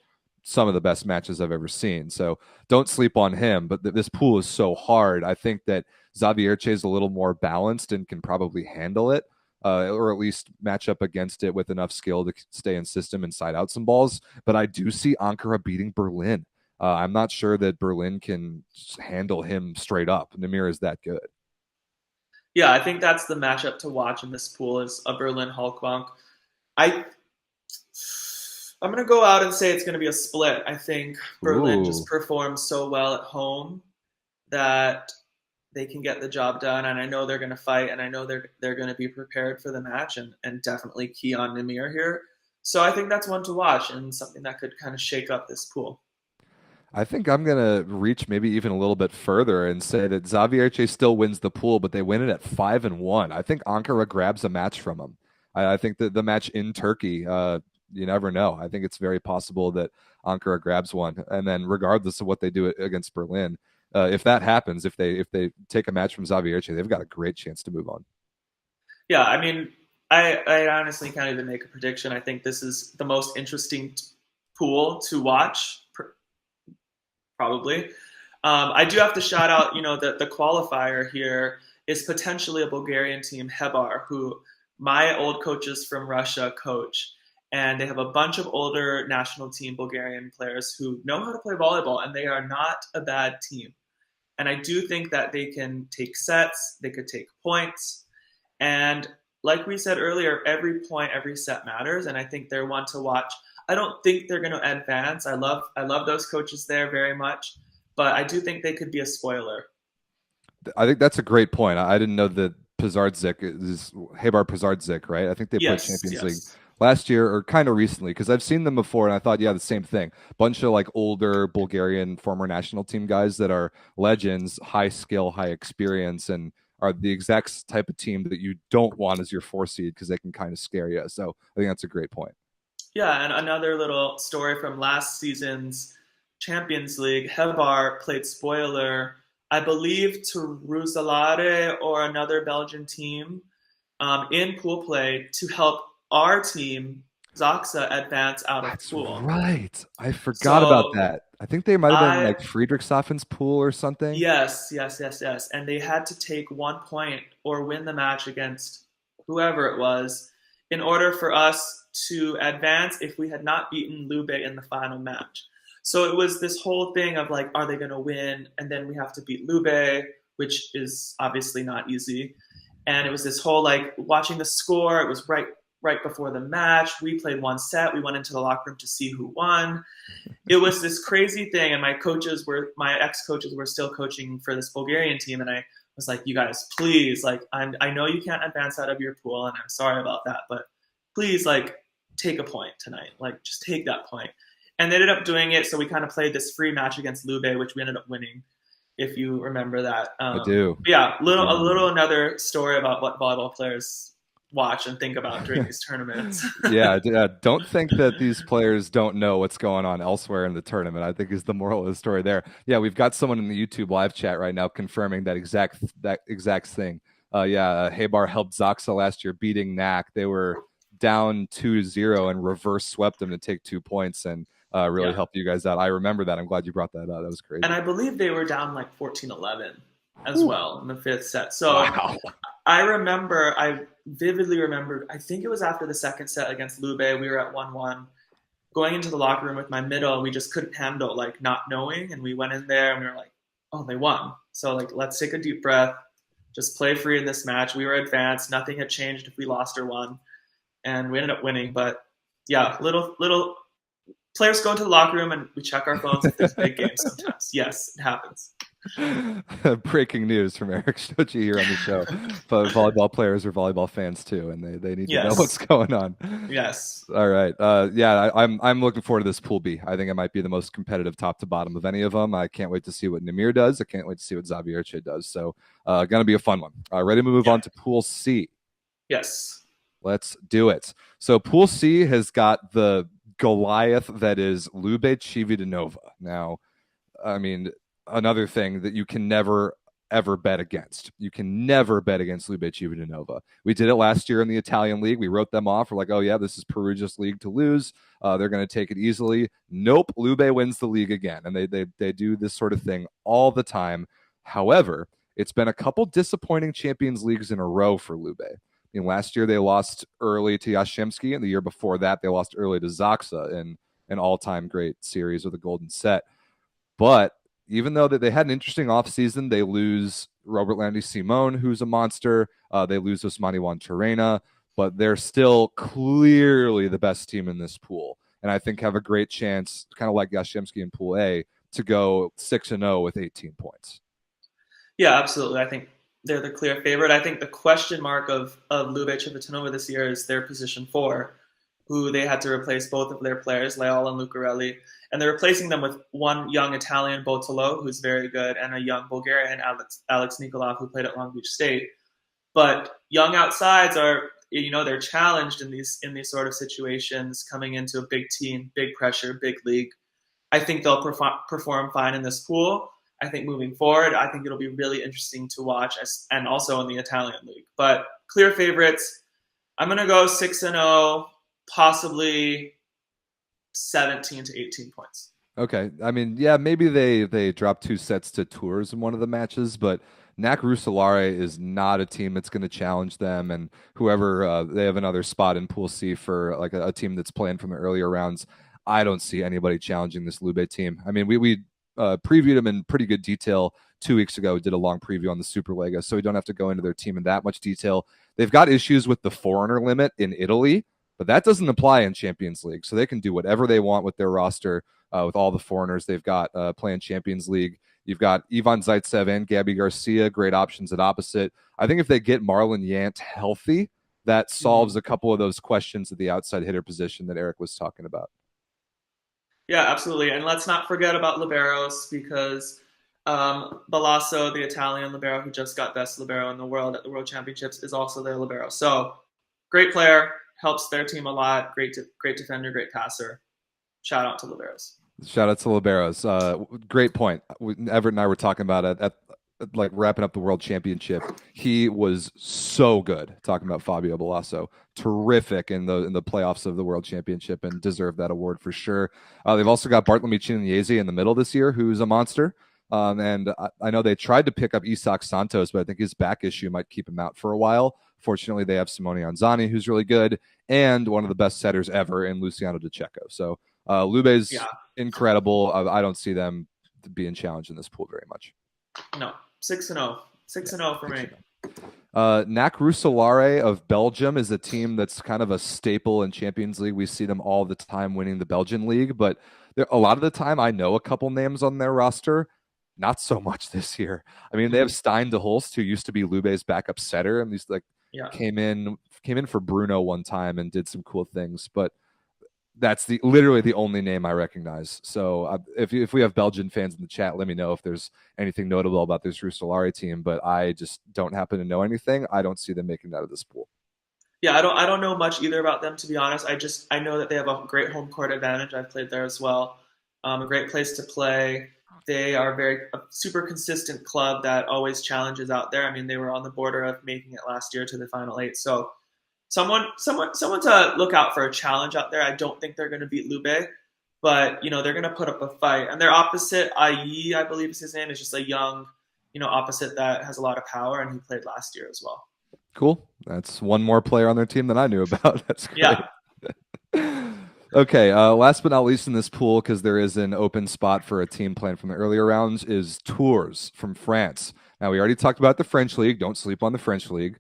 some of the best matches I've ever seen. So don't sleep on him. But this pool is so hard. I think that Zavierce is a little more balanced and can probably handle it. Or at least match up against it with enough skill to stay in system and side out some balls. But I do see Ankara beating Berlin. I'm not sure that Berlin can handle him straight up. Namir is that good. Yeah, I think that's the matchup to watch in this pool is a Berlin Halkbank. I'm going to go out and say it's going to be a split. I think Berlin just performs so well at home that they can get the job done, and I know they're going to fight, and I know they're going to be prepared for the match, and definitely key on Namir here. So I think that's one to watch and something that could kind of shake up this pool. I think I'm going to reach maybe even a little bit further and say that Zavierce still wins the pool, but they win it at 5-1. I think Ankara grabs a match from them. I think that the match in Turkey, you never know. I think it's very possible that Ankara grabs one, and then regardless of what they do against Berlin, if that happens, if they take a match from Zavierce, they've got a great chance to move on. Yeah, I mean, I honestly can't even make a prediction. I think this is the most interesting pool to watch, probably. I do have to shout out, the qualifier here is potentially a Bulgarian team, Hebar, who my old coaches from Russia coach. And they have a bunch of older national team Bulgarian players who know how to play volleyball, and they are not a bad team. And I do think that they can take sets, they could take points. And like we said earlier, every point, every set matters. And I think they're one to watch. I don't think they're going to advance. I love those coaches there very much. But I do think they could be a spoiler. I think that's a great point. I didn't know that Pazardzik is Hebar Pazardzik, right? I think they played Champions League last year or kind of recently, because I've seen them before and I thought, yeah, the same thing. Bunch of like older Bulgarian former national team guys that are legends, high skill, high experience, and are the exact type of team that you don't want as your 4 seed because they can kind of scare you. So I think that's a great point. Yeah, and another little story from last season's Champions League, Hebar played spoiler, I believe, to Roeselare or another Belgian team in pool play to help our team, Zaksa, advance out of pool. Right. I forgot about that. I think they might have been like Friedrichshafen's pool or something. Yes. And they had to take 1 point or win the match against whoever it was in order for us to advance if we had not beaten Lube in the final match. So it was this whole thing of like, are they going to win? And then we have to beat Lube, which is obviously not easy. And it was this whole like watching the score. It was right before the match. We played 1 set. We went into the locker room to see who won. It was this crazy thing. And my ex-coaches were still coaching for this Bulgarian team. And I was like, you guys, please, like, I know you can't advance out of your pool, and I'm sorry about that, but please, like, take a point tonight. Like, just take that point. And they ended up doing it. So we kind of played this free match against Lube, which we ended up winning, if you remember that. I do. Yeah, another story about what volleyball players watch and think about during these tournaments. Yeah, don't think that these players don't know what's going on elsewhere in the tournament, I think is the moral of the story there. Yeah, we've got someone in the YouTube live chat right now confirming that exact thing. Habar helped Zaksa last year beating Knack. They were down 2-0 and reverse swept them to take 2 points and really helped you guys out. I remember that. I'm glad you brought that up. That was crazy. And I believe they were down like 14-11 as well in the 5th set. So wow. I vividly remember, I think it was after the 2nd set against Lube, we were at 1-1, going into the locker room with my middle, and we just couldn't handle like not knowing, and we went in there and we were like, oh, they won. So like, let's take a deep breath, just play free in this match. We were advanced. Nothing had changed if we lost or won, and we ended up winning. But yeah, little players go into the locker room and we check our phones if there's big games sometimes. Yes, it happens. Breaking news from Erik Shoji here on the show. But volleyball players are volleyball fans too, and they need to know what's going on. Yes. All right. I'm looking forward to this Pool B. I think it might be the most competitive top to bottom of any of them. I can't wait to see what Namir does. I can't wait to see what Zavierche does. So gonna be a fun one. Ready to move on to Pool C? Yes. Let's do it. So Pool C has got the Goliath that is Lube Civitanova. Now, I mean, another thing that you can never, ever bet against. You can never bet against Lube Civitanova. We did it last year in the Italian league. We wrote them off. We're like, oh, yeah, this is Perugia's league to lose. They're going to take it easily. Nope, Lube wins the league again. And they do this sort of thing all the time. However, it's been a couple disappointing Champions Leagues in a row for Lube. I mean, last year they lost early to Yashimsky, and the year before that they lost early to Zaksa in an all-time great series with a golden set. But even though that they had an interesting offseason, they lose Robert Landy Simone, who's a monster. They lose Osmani Wantarena, but they're still clearly the best team in this pool. And I think have a great chance, kind of like Yashimsky in Pool A, to go 6-0 with 18 points. Yeah, absolutely. I think they're the clear favorite. I think the question mark of Lube Civitanova this year is their position 4, who they had to replace both of their players, Leal and Lucarelli. And they're replacing them with one young Italian, Botolo, who's very good, and a young Bulgarian, Alex Nikolov, who played at Long Beach State. But young outsides are, they're challenged in these sort of situations, coming into a big team, big pressure, big league. I think they'll perform fine in this pool. I think moving forward, I think it'll be really interesting to watch, and also in the Italian league. But clear favorites, I'm going to go 6-0, possibly 17 to 18 points. Okay. I mean, yeah, maybe they dropped 2 sets to Tours in one of the matches, but NAC Rusolare is not a team that's going to challenge them. And whoever, they have another spot in Pool C for like a team that's playing from the earlier rounds. I don't see anybody challenging this Lube team. I mean, we previewed them in pretty good detail 2 weeks ago. We did a long preview on the Superlega, so we don't have to go into their team in that much detail. They've got issues with the foreigner limit in Italy, but that doesn't apply in Champions League, so they can do whatever they want with their roster with all the foreigners they've got playing Champions League. You've got Ivan Zaitsev and Gabby Garcia, great options at opposite. I think if they get Marlon Yant healthy, that solves a couple of those questions at the outside hitter position that Erik was talking about. Yeah, absolutely. And let's not forget about liberos, because Balasso, the Italian libero who just got best libero in the world at the World Championships, is also their libero. So great player, helps their team a lot. Great defender, great passer. Shout out to liberos. Shout out to liberos. Great point. Everett and I were talking about it at like wrapping up the World Championship. He was so good. Talking about Fabio Balasso, terrific in the playoffs of the World Championship, and deserved that award for sure. They've also got Bartlemy Chinese in the middle this year, who's a monster. And I know they tried to pick up Isak Santos, but I think his back issue might keep him out for a while. Fortunately, they have Simone Anzani, who's really good, and one of the best setters ever in Luciano De Cecco. So Lube's incredible. I don't see them being challenged in this pool very much. No, 6-0. 6-0 for me. NAC Rusolare of Belgium is a team that's kind of a staple in Champions League. We see them all the time winning the Belgian league, but a lot of the time I know a couple names on their roster. Not so much this year. I mean, they have Stein de Hulst, who used to be Lube's backup setter, and he's like came in for Bruno one time and did some cool things, but that's literally the only name I recognize. So if we have Belgian fans in the chat, let me know if there's anything notable about this Rusolare team, but I just don't happen to know anything. I don't see them making that out of this pool. Yeah, I don't know much either about them, to be honest. I know that they have a great home court advantage. I've played there as well. A great place to play. They are a super consistent club that always challenges out there. I mean, they were on the border of making it last year to the final eight. So someone to look out for a challenge out there. I don't think they're going to beat Lube, but they're going to put up a fight. And their opposite, IE, I believe is his name, is just a young, opposite that has a lot of power, and he played last year as well. Cool. That's one more player on their team than I knew about. That's great. Yeah. Okay, last but not least in this pool, because there is an open spot for a team planned from the earlier rounds, is Tours from France. Now, we already talked about the French League. Don't sleep on the French League.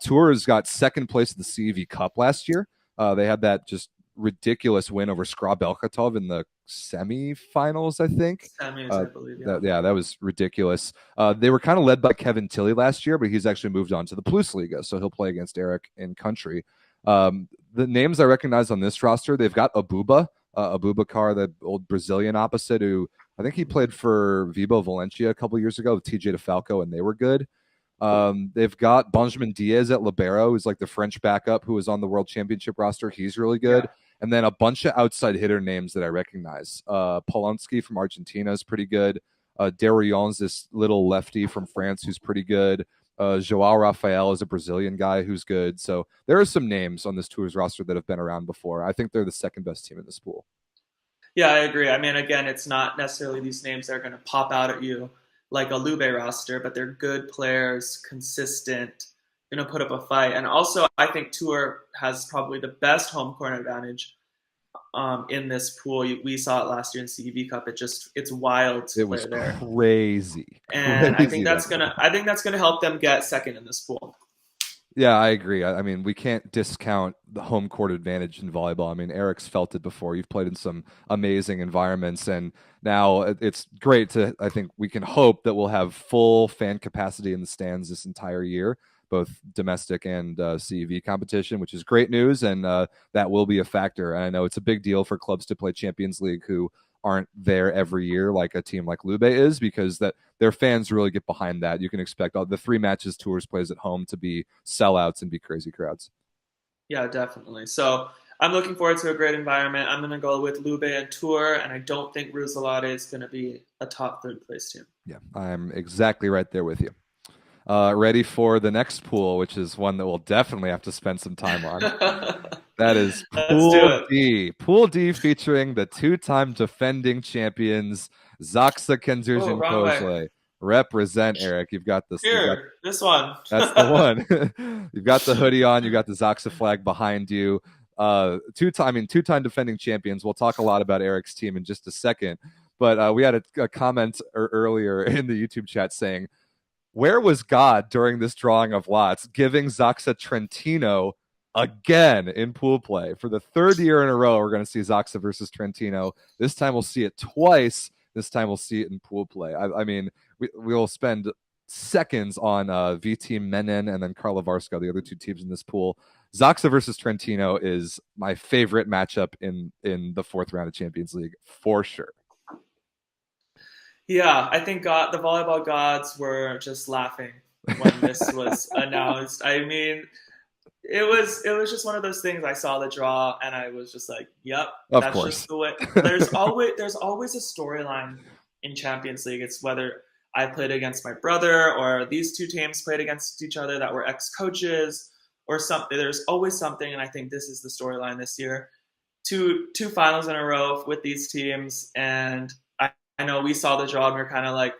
Tours got second place at the CEV Cup last year. They had that just ridiculous win over Skra Belkhatov in the semifinals, I think. Semis, I believe. That was ridiculous. They were kind of led by Kevin Tilley last year, but he's actually moved on to the Plus Liga, so he'll play against Erik in country. The names I recognize on this roster, they've got Abubakar, the old Brazilian opposite, who I think he played for Vibo Valencia a couple years ago with TJ DeFalco, and they were good. They've got Benjamin Diaz at libero, who's like the French backup who was on the World Championship roster. He's really good. Yeah. And then a bunch of outside hitter names that I recognize. Polonsky from Argentina is pretty good. Derion's this little lefty from France who's pretty good. Joao Rafael is a Brazilian guy who's good. So there are some names on this Tours roster that have been around before. I think they're the second best team in this pool. Yeah, I agree. I mean, again, it's not necessarily these names that are going to pop out at you like a Lube roster, but they're good players, consistent, going to put up a fight. And also, I think Tour has probably the best home court advantage in this pool. We saw it last year in CEV Cup. It's wild to play there. It was crazy. And I think that's gonna help them get second in this pool. Yeah, I agree. I mean, we can't discount the home court advantage in volleyball. I mean, Erik's felt it before. You've played in some amazing environments, and now it's great I think we can hope that we'll have full fan capacity in the stands this entire year, both domestic and CEV competition, which is great news, and that will be a factor. And I know it's a big deal for clubs to play Champions League who aren't there every year like a team like Lube is, because that their fans really get behind that. You can expect all the 3 matches Tours plays at home to be sellouts and be crazy crowds. Yeah, definitely. So I'm looking forward to a great environment. I'm going to go with Lube and Tour, and I don't think Roeselare is going to be a top 3rd place team. Yeah, I'm exactly right there with you. Ready for the next pool, which is one that we'll definitely have to spend some time on. That is Pool D. Pool D featuring the 2-time defending champions, Zaksa Kenzurjan Kozle. Represent, Erik. You've got this. This one. That's the one. You've got the hoodie on. You got the Zaksa flag behind you. Two-time defending champions. We'll talk a lot about Erik's team in just a second. But we had a comment earlier in the YouTube chat saying, where was God during this drawing of lots, giving Zaksa Trentino again in pool play? For the 3rd year in a row, we're going to see Zaksa versus Trentino. This time we'll see it twice. This time we'll see it in pool play. I mean, we'll spend seconds on VT Menen and then Karlovarska, the other 2 teams in this pool. Zaksa versus Trentino is my favorite matchup in the 4th round of Champions League, for sure. Yeah, I think the volleyball gods were just laughing when this was announced. I mean, it was just one of those things. I saw the draw and I was just like, "Yep, that's just the way." There's always a storyline in Champions League. It's whether I played against my brother or these 2 teams played against each other that were ex-coaches or something. There's always something, and I think this is the storyline this year. Two finals in a row with these teams, and I know we saw the draw and we're kind of like,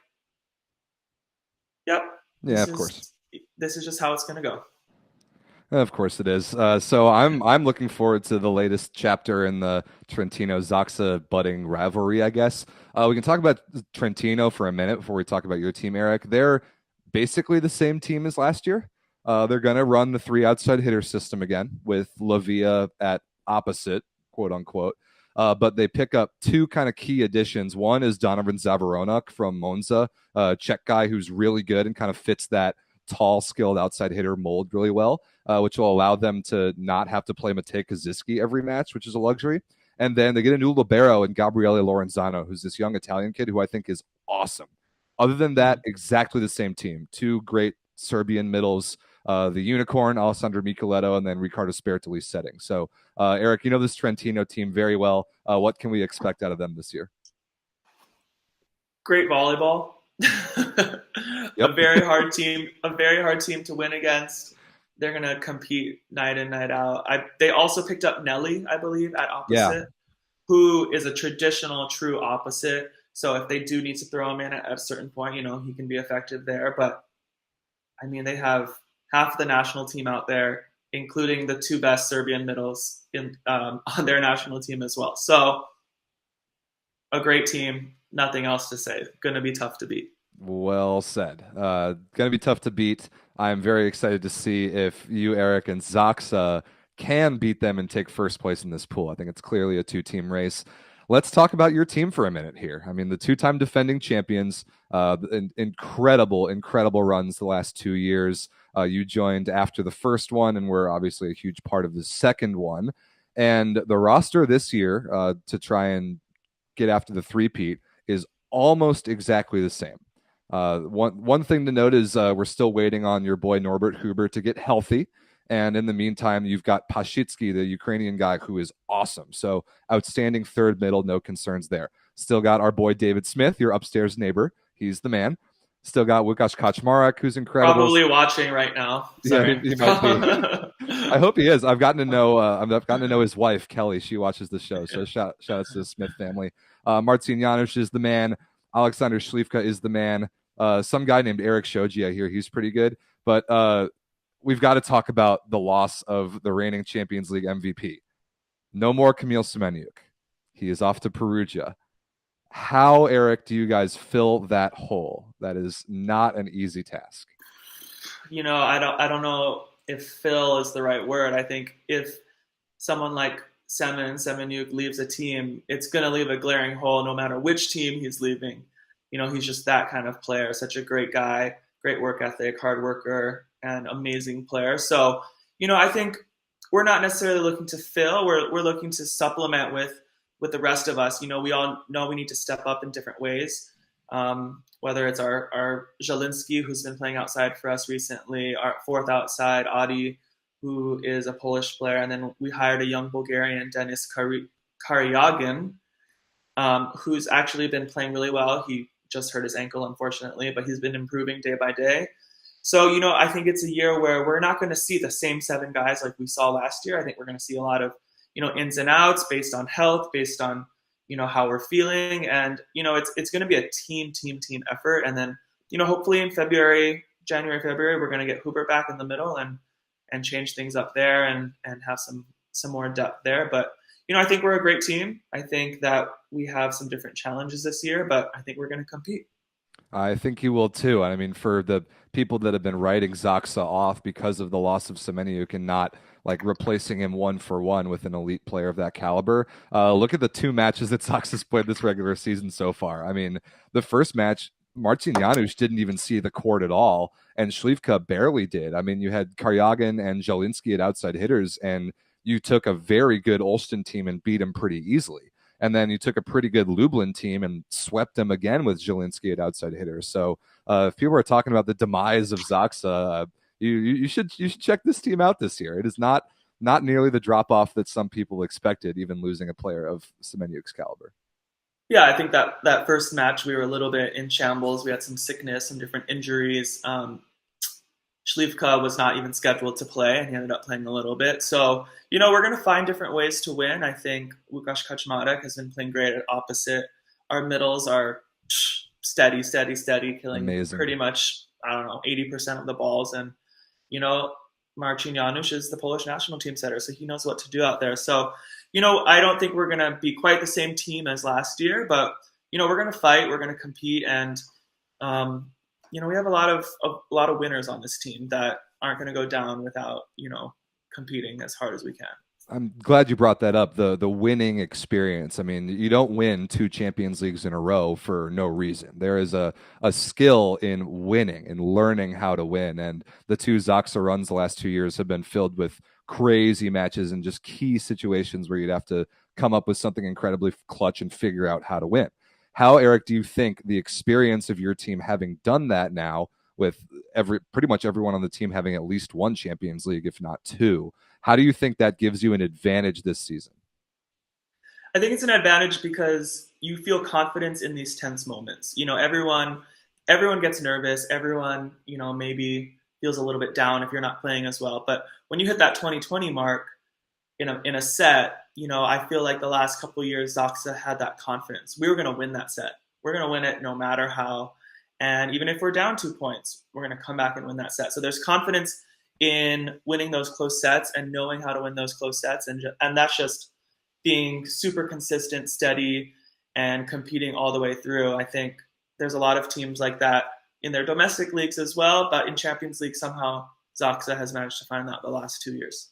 yep. Yeah, of course. This is just how it's going to go. Of course it is. So I'm looking forward to the latest chapter in the Trentino-Zaksa budding rivalry, I guess. We can talk about Trentino for a minute before we talk about your team, Erik. They're basically the same team as last year. They're going to run the 3 outside hitter system again with Lavia at opposite, quote unquote. But they pick up 2 kind of key additions. One is Donovan Zavaronok from Monza, a Czech guy who's really good and kind of fits that tall, skilled outside hitter mold really well, which will allow them to not have to play Matej Kaziski every match, which is a luxury. And then they get a new libero in Gabriele Lorenzano, who's this young Italian kid who I think is awesome. Other than that, exactly the same team. 2 great Serbian middles. the Unicorn, Alessandro Micheletto, and then Riccardo Spertoli setting. So, Erik, you know this Trentino team very well. What can we expect out of them this year? Great volleyball. Yep. A very hard team to win against. They're going to compete night in, night out. They also picked up Nelly, I believe, at opposite, who is a traditional true opposite. So if they do need to throw him in at a certain point, he can be effective there. But, I mean, they have half the national team out there, including the two best Serbian middles on their national team as well. So a great team. Nothing else to say. Going to be tough to beat. Well said. Going to be tough to beat. I'm very excited to see if you, Erik, and Zaksa can beat them and take first place in this pool. I think it's clearly a two-team race. Let's talk about your team for a minute here. I mean, the two-time defending champions, incredible runs the last 2 years. You joined after the first one and were obviously a huge part of the second one. And the roster this year to try and get after the three-peat is almost exactly the same. One thing to note is we're still waiting on your boy Norbert Huber to get healthy. And in the meantime, you've got Pashitsky, the Ukrainian guy, who is awesome. So outstanding third middle, no concerns there. Still got our boy David Smith, your upstairs neighbor. He's the man. Still got Łukasz Kaczmarek, who's incredible. Probably watching right now. Sorry. Yeah, he might be. I hope he is. I've gotten to know his wife, Kelly. She watches the show. So shout out to the Smith family. Marcin Janusz is the man. Alexander Śliwka is the man. Some guy named Erik Shoji, I hear he's pretty good. But we've got to talk about the loss of the reigning Champions League MVP. No more Kamil Semeniuk. He is off to Perugia. How, Erik, do you guys fill that hole? That is not an easy task. I don't know if fill is the right word. I think if someone like Semeniuk leaves a team, it's going to leave a glaring hole no matter which team he's leaving. He's just that kind of player, such a great guy, great work ethic, hard worker, and amazing player. So, I think we're not necessarily looking to fill. We're looking to supplement with the rest of us. We all know we need to step up in different ways, whether it's our Zielinski, who's been playing outside for us recently, our fourth outside, Adi, who is a Polish player, and then we hired a young Bulgarian, Denis Karyagin, who's actually been playing really well. He just hurt his ankle, unfortunately, but he's been improving day by day. So, I think it's a year where we're not going to see the same 7 guys like we saw last year. I think we're going to see a lot of, ins and outs based on health, based on, how we're feeling. And, it's going to be a team effort. And then, hopefully in January, February, we're going to get Huber back in the middle and change things up there and have some more depth there. But, I think we're a great team. I think that we have some different challenges this year, but I think we're going to compete. I think you will too. I mean, for the people that have been writing Zaksa off because of the loss of Semeniuk and not like replacing him 1-for-1 with an elite player of that caliber, look at the 2 matches that Zaksa's played this regular season so far. I mean, the first match, Marcin Janusz didn't even see the court at all, and Śliwka barely did. I mean, you had Karyagin and Zielinski at outside hitters, and you took a very good Olsztyn team and beat him pretty easily. And then you took a pretty good Lublin team and swept them again with Zielinski at outside hitters. So if people are talking about the demise of Zaksa, you should check this team out this year. It is not nearly the drop-off that some people expected, even losing a player of Semeniuk's caliber. Yeah, I think that first match we were a little bit in shambles. We had some sickness, some different injuries. Śliwka was not even scheduled to play, and he ended up playing a little bit. So, we're going to find different ways to win. I think Łukasz Kaczmarek has been playing great at opposite. Our middles are steady, killing Amazing. Pretty much, 80% of the balls. And, Marcin Janusz is the Polish national team setter, so he knows what to do out there. So, I don't think we're going to be quite the same team as last year, but, we're going to fight, we're going to compete, and, we have a lot of winners on this team that aren't going to go down without, competing as hard as we can. I'm glad you brought that up, the winning experience. I mean, you don't win 2 Champions Leagues in a row for no reason. There is a skill in winning and learning how to win. And the 2 Zaksa runs the last 2 years have been filled with crazy matches and just key situations where you'd have to come up with something incredibly clutch and figure out how to win. How, Erik, do you think the experience of your team having done that now with pretty much everyone on the team having at least one Champions League, if not two. How do you think that gives you an advantage this season? I think it's an advantage because you feel confidence in these tense moments. Everyone gets nervous. Everyone, maybe feels a little bit down if you're not playing as well. But when you hit that 2020 mark in a set, I feel like the last couple of years, Zaksa had that confidence. We were going to win that set. We're going to win it no matter how. And even if we're down 2 points, we're going to come back and win that set. So there's confidence in winning those close sets and knowing how to win those close sets. And that's just being super consistent, steady, and competing all the way through. I think there's a lot of teams like that in their domestic leagues as well, but in Champions League, somehow Zaksa has managed to find that the last 2 years.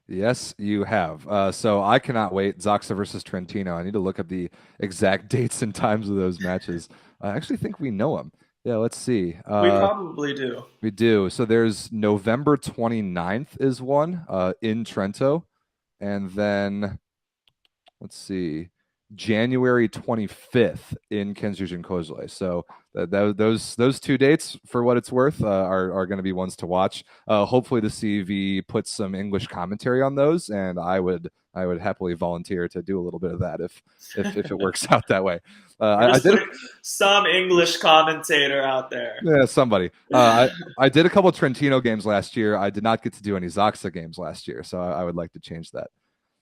Yes, you have. So I cannot wait. Zaksa versus Trentino. I need to look up the exact dates and times of those matches. I actually think we know them. Yeah, let's see. We probably do. We do. So there's November 29th is one in Trento. And then, let's see, January 25th in Kędzierzyn-Koźle. So those 2 dates, for what it's worth, are going to be ones to watch. Hopefully the CV puts some English commentary on those, and I would happily volunteer to do a little bit of that if it works out that way. I did some English commentator out there. Yeah, somebody. I did a couple of Trentino games last year. I did not get to do any Zaksa games last year, so I would like to change that.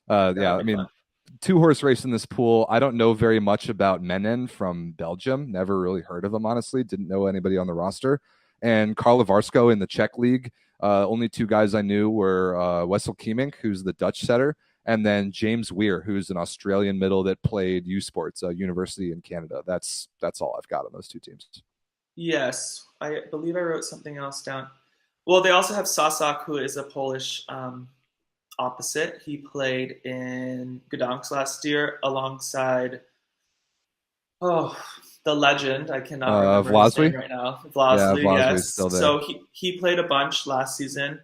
Yeah, I mean, fun. 2-horse race in this pool. I don't know very much about Menen from Belgium. Never really heard of him, honestly. Didn't know anybody on the roster. And Karla Varsko in the Czech league. Only 2 guys I knew were Wessel Kiemink, who's the Dutch setter, and then James Weir, who's an Australian middle that played U Sports, university in Canada. That's all I've got on those 2 teams. Yes, I believe I wrote something else down. Well, they also have Sasak, who is a Polish opposite. He played in Gdansk last year alongside the legend. I cannot remember his name right now. Vlasly, yes. So he played a bunch last season.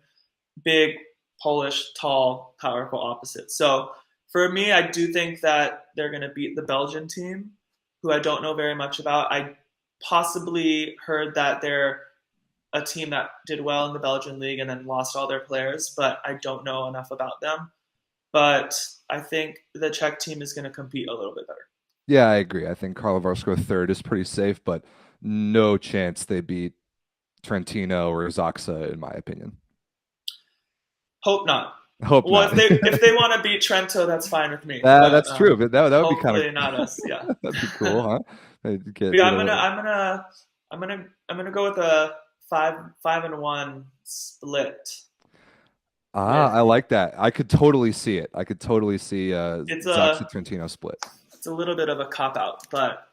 Big Polish, tall, powerful opposite. So for me, I do think that they're going to beat the Belgian team, who I don't know very much about. I possibly heard that they're a team that did well in the Belgian league and then lost all their players, but I don't know enough about them. But I think the Czech team is going to compete a little bit better. Yeah, I agree. I think Karla Varsko third is pretty safe, but no chance they beat Trentino or Zaksa, in my opinion. Hope not. Not. If they want to beat Trento, that's fine with me. That's true, but that would be kind of not us. Yeah, that'd be cool, huh? I'm gonna go with a 5-1 split. I like that. I could totally see it. I could totally see Zaksa Trentino split. It's a little bit of a cop out, but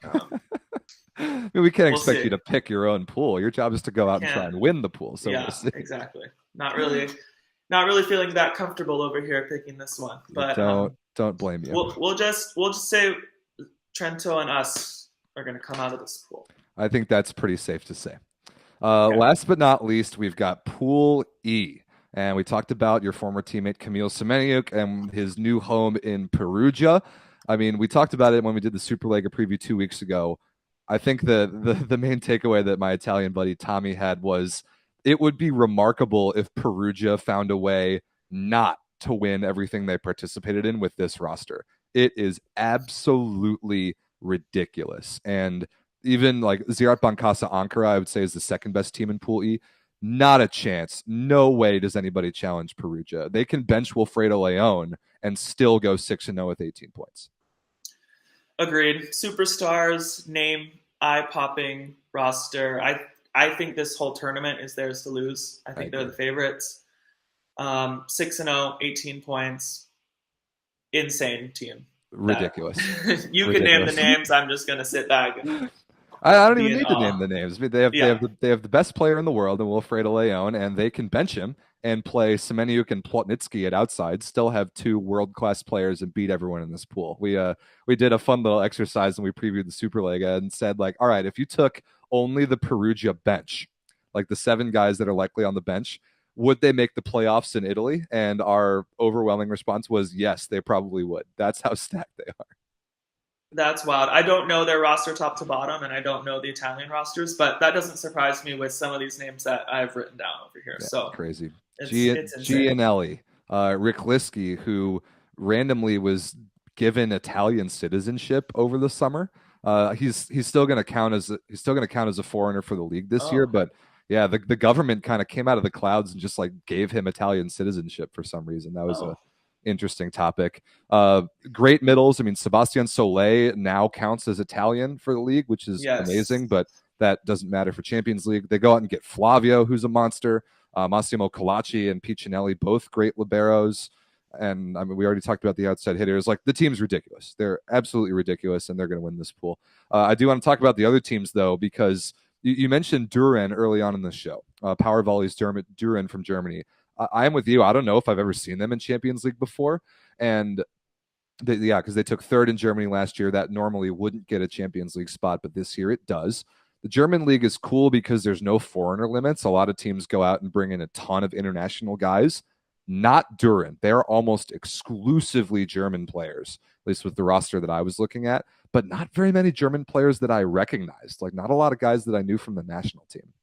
I mean, we can't expect you to pick your own pool. Your job is to go out and try and win the pool. So yeah, exactly. Not really feeling that comfortable over here picking this one. But don't blame you. We'll just say Trento and us are going to come out of this pool. I think that's pretty safe to say. Okay. Last but not least, we've got Pool E. And we talked about your former teammate Kamil Semeniuk and his new home in Perugia. I mean, we talked about it when we did the Superlega preview 2 weeks ago. I think the main takeaway that my Italian buddy Tommy had was it would be remarkable if Perugia found a way not to win everything they participated in with this roster. It is absolutely ridiculous. And even like Ziraat Bankasa Ankara, I would say, is the second best team in Pool E. Not a chance. No way does anybody challenge Perugia. They can bench Wilfredo Leon and still go 6-0 with 18 points. Agreed. Superstars, name, eye-popping roster. I think this whole tournament is theirs to lose. I think they're the favorites. 6-0, 18 points. Insane team. Ridiculous. You can name the names. I'm just going to sit back. I don't even need to name the names. They have the best player in the world in Wilfredo Leon, and they can bench him and play Semeniuk and Plotnitsky at outside, still have 2 world-class players and beat everyone in this pool. We did a fun little exercise and we previewed the Superlega and said, like, all right, if you took only the Perugia bench, like the 7 guys that are likely on the bench, would they make the playoffs in Italy? And our overwhelming response was yes, they probably would. That's how stacked they are. That's wild. I don't know their roster top to bottom, and I don't know the Italian rosters, but that doesn't surprise me with some of these names that I've written down over here. Yeah, So crazy. it's insane. Gianelli, Rick Liskey, who randomly was given Italian citizenship over the summer. He's still going to count as a foreigner for the league this year, Oh, but yeah, the government kind of came out of the clouds and just like gave him Italian citizenship for some reason. That was a oh, interesting topic. Great middles. I mean, Sebastian Solé now counts as Italian for the league, which is yes. amazing, but that doesn't matter for Champions League. They go out and get Flavio, who's a monster. Massimo Colacci and Piccinelli, both great liberos. And I mean, we already talked about the outside hitters. Like, the team's ridiculous. They're absolutely ridiculous, and they're going to win this pool. I do want to talk about the other teams, though, because you mentioned Duran early on in the show. Power Volleys Duran from Germany. I am with you. I don't know if I've ever seen them in Champions League before. And because they took third in Germany last year. That normally wouldn't get a Champions League spot, but this year it does. The German league is cool because there's no foreigner limits. A lot of teams go out and bring in a ton of international guys. Not Duran. They're almost exclusively German players, at least with the roster that I was looking at, but not very many German players that I recognized. Like, not a lot of guys that I knew from the national team.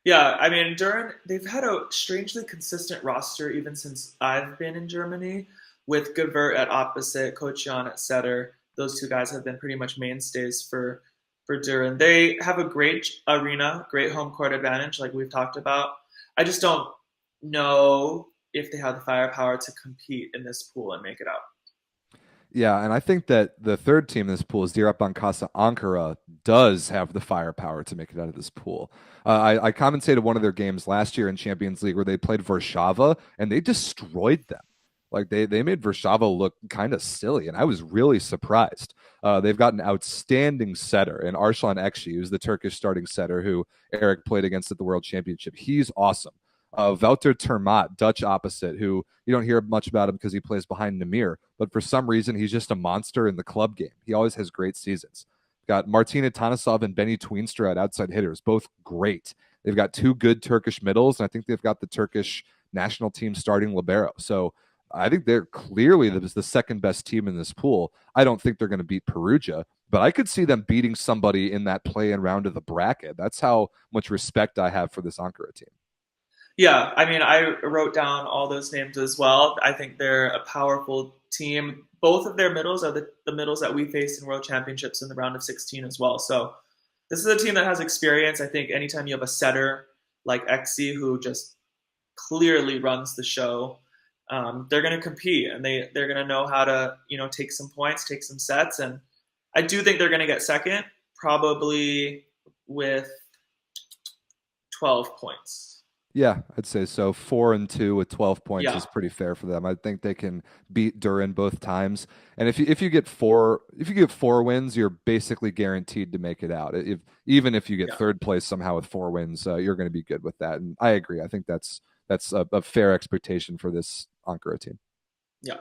Yeah, I mean, Duran, they've had a strangely consistent roster even since I've been in Germany, with Gevert at opposite, Kocian at setter. Those two guys have been pretty much mainstays for Duran. They have a great arena, great home court advantage, like we've talked about. I just don't know if they have the firepower to compete in this pool and make it out. Yeah, and I think that the third team in this pool is Dirapan Casa Ankara does have the firepower to make it out of this pool. I commentated one of their games last year in Champions League where they played Warsaw and they destroyed them. Like, they made Warsaw look kind of silly, and I was really surprised. They've got an outstanding setter in Arslan Ekşi, who's the Turkish starting setter who Erik played against at the World Championship. He's awesome. Wouter Termat, Dutch opposite, who you don't hear much about him because he plays behind Namir, but for some reason he's just a monster in the club game. He always has great seasons. Got Martina Tanasov and Benny Tweenstra at outside hitters, both great. They've got two good Turkish middles, and I think they've got the Turkish national team starting libero. So I think they're clearly the second best team in this pool. I don't think they're going to beat Perugia, but I could see them beating somebody in that play-in round of the bracket. That's how much respect I have for this Ankara team. Yeah, I mean, I wrote down all those names as well. I think they're a powerful team. Both of their middles are the middles that we faced in World Championships in the round of 16 as well. So this is a team that has experience. I think anytime you have a setter like Exi, who just clearly runs the show, they're going to compete, and they're going to know how to take some points, take some sets, and I do think they're going to get second, probably with 12 points. Yeah, I'd say so. 4-2 with 12 points Yeah, is pretty fair for them. I think they can beat Duran both times. And if you get four wins, you're basically guaranteed to make it out. Even if you get yeah, third place somehow with 4 wins, you're going to be good with that. And I agree. I think that's a fair expectation for this Ankara team. yeah.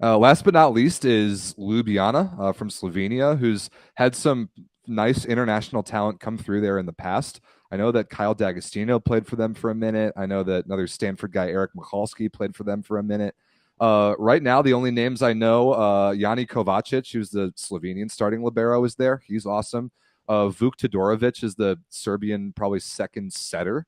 Last but not least is Ljubljana from Slovenia, who's had some nice international talent come through there in the past. I know that Kyle D'Agostino played for them for a minute. I know that another Stanford guy, Erik Michalski, played for them for a minute. Right now, the only names I know, Jani Kovacic, who's the Slovenian starting libero, is there. He's awesome. Vuk Todorovic is the Serbian, probably second setter.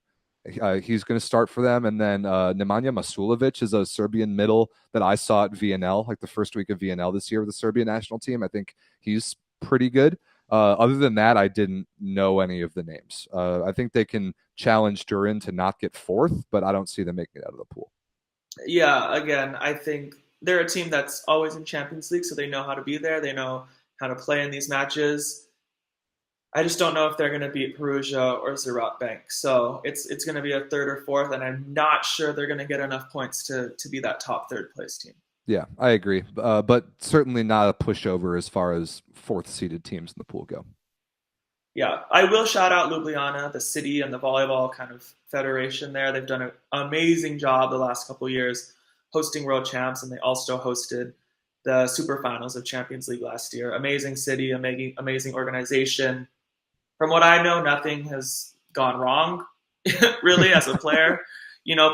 He's going to start for them. And then Nemanja Masulovic is a Serbian middle that I saw at VNL, like the first week of VNL this year with the Serbian national team. I think he's pretty good. Other than that, I didn't know any of the names. I think they can challenge Duran to not get fourth, but I don't see them making it out of the pool. Yeah, again, I think they're a team that's always in Champions League, so they know how to be there. They know how to play in these matches. I just don't know if they're going to beat Perugia or Zerat Bank. So it's going to be a third or fourth, and I'm not sure they're going to get enough points to be that top third place team. Yeah, I agree. But certainly not a pushover as far as fourth seeded teams in the pool go. Yeah, I will shout out Ljubljana, the city and the volleyball kind of federation there. They've done an amazing job the last couple of years hosting world champs, and they also hosted the Superfinals of Champions League last year. Amazing city, amazing organization. From what I know, nothing has gone wrong, really, as a player.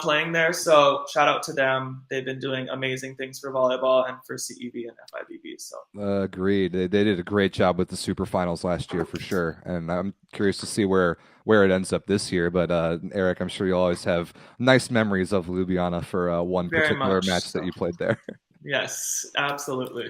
playing there. So shout out to them. They've been doing amazing things for volleyball and for CEV and FIVB. So Agreed. They did a great job with the Superfinals last year for sure, and I'm curious to see where it ends up this year. But Erik, I'm sure you'll always have nice memories of Ljubljana for one very particular much match so. that you played there. Yes, absolutely.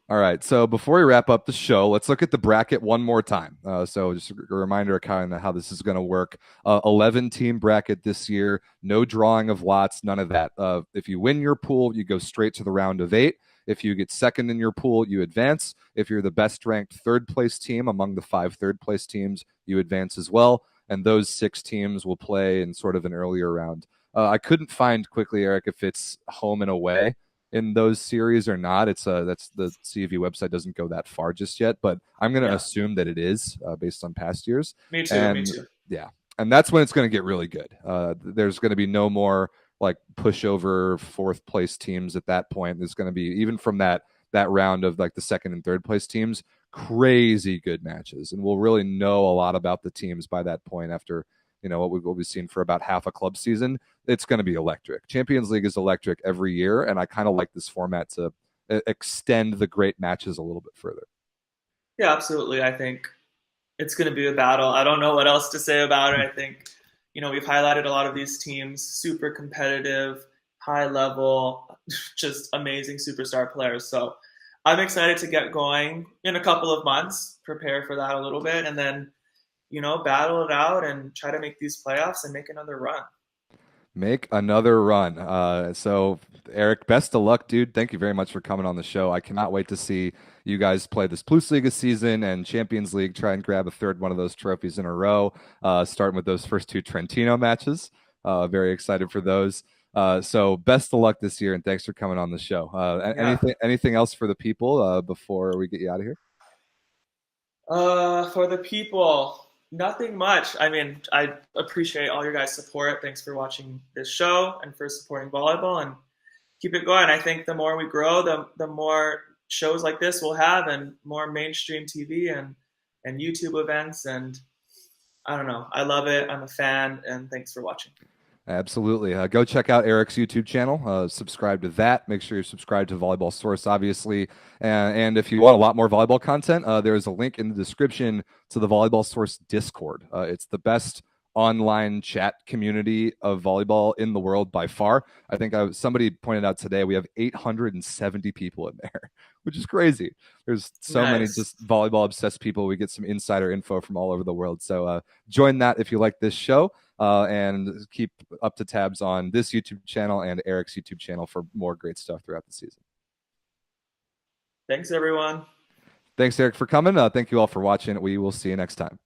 All right, so before we wrap up the show, let's look at the bracket one more time. So just a reminder of kind of how this is going to work. 11-team bracket this year, no drawing of lots, none of that. If you win your pool, you go straight to the round of 8. If you get second in your pool, you advance. If you're the best ranked third place team among the 5 third place teams, you advance as well. And those 6 teams will play in sort of an earlier round. I couldn't find quickly, Erik, if it's home and away in those series or not. It's that's the CEV website doesn't go that far just yet, but I'm going to assume that it is based on past years. Me too. And, me too. Yeah, and that's when it's going to get really good. There's going to be no more like pushover 4th place teams at that point. There's going to be, even from that round of like the 2nd and 3rd place teams, crazy good matches, and we'll really know a lot about the teams by that point after what we've seen for about half a club season. It's going to be electric. Champions League is electric every year, and I kind of like this format to extend the great matches a little bit further. Yeah, absolutely. I think it's going to be a battle. I don't know what else to say about it. I think, we've highlighted a lot of these teams, super competitive, high level, just amazing superstar players. So I'm excited to get going in a couple of months, prepare for that a little bit, and then battle it out and try to make these playoffs and make another run. Make another run. So, Erik, best of luck, dude. Thank you very much for coming on the show. I cannot wait to see you guys play this Plus Liga season and Champions League. Try and grab a third one of those trophies in a row, starting with those first 2 Trentino matches. Very excited for those. So, best of luck this year, and thanks for coming on the show. Anything else for the people before we get you out of here? For the people, nothing much. I mean, I appreciate all your guys' support. Thanks for watching this show and for supporting volleyball, and keep it going. I think the more we grow, the more shows like this we'll have, and more mainstream TV and YouTube events. And I don't know. I love it. I'm a fan, and thanks for watching. Absolutely. Go check out Erik's YouTube channel. Subscribe to that. Make sure you're subscribed to Volleyball Source, obviously. And if you want a lot more volleyball content, there is a link in the description to the Volleyball Source Discord. It's the best online chat community of volleyball in the world by far. I think somebody pointed out today we have 870 people in there, which is crazy. There's so many just volleyball obsessed people. We get some insider info from all over the world. So join that if you like this show. And keep up to tabs on this YouTube channel and Erik's YouTube channel for more great stuff throughout the season. Thanks, everyone. Thanks, Erik, for coming. Thank you all for watching. We will see you next time.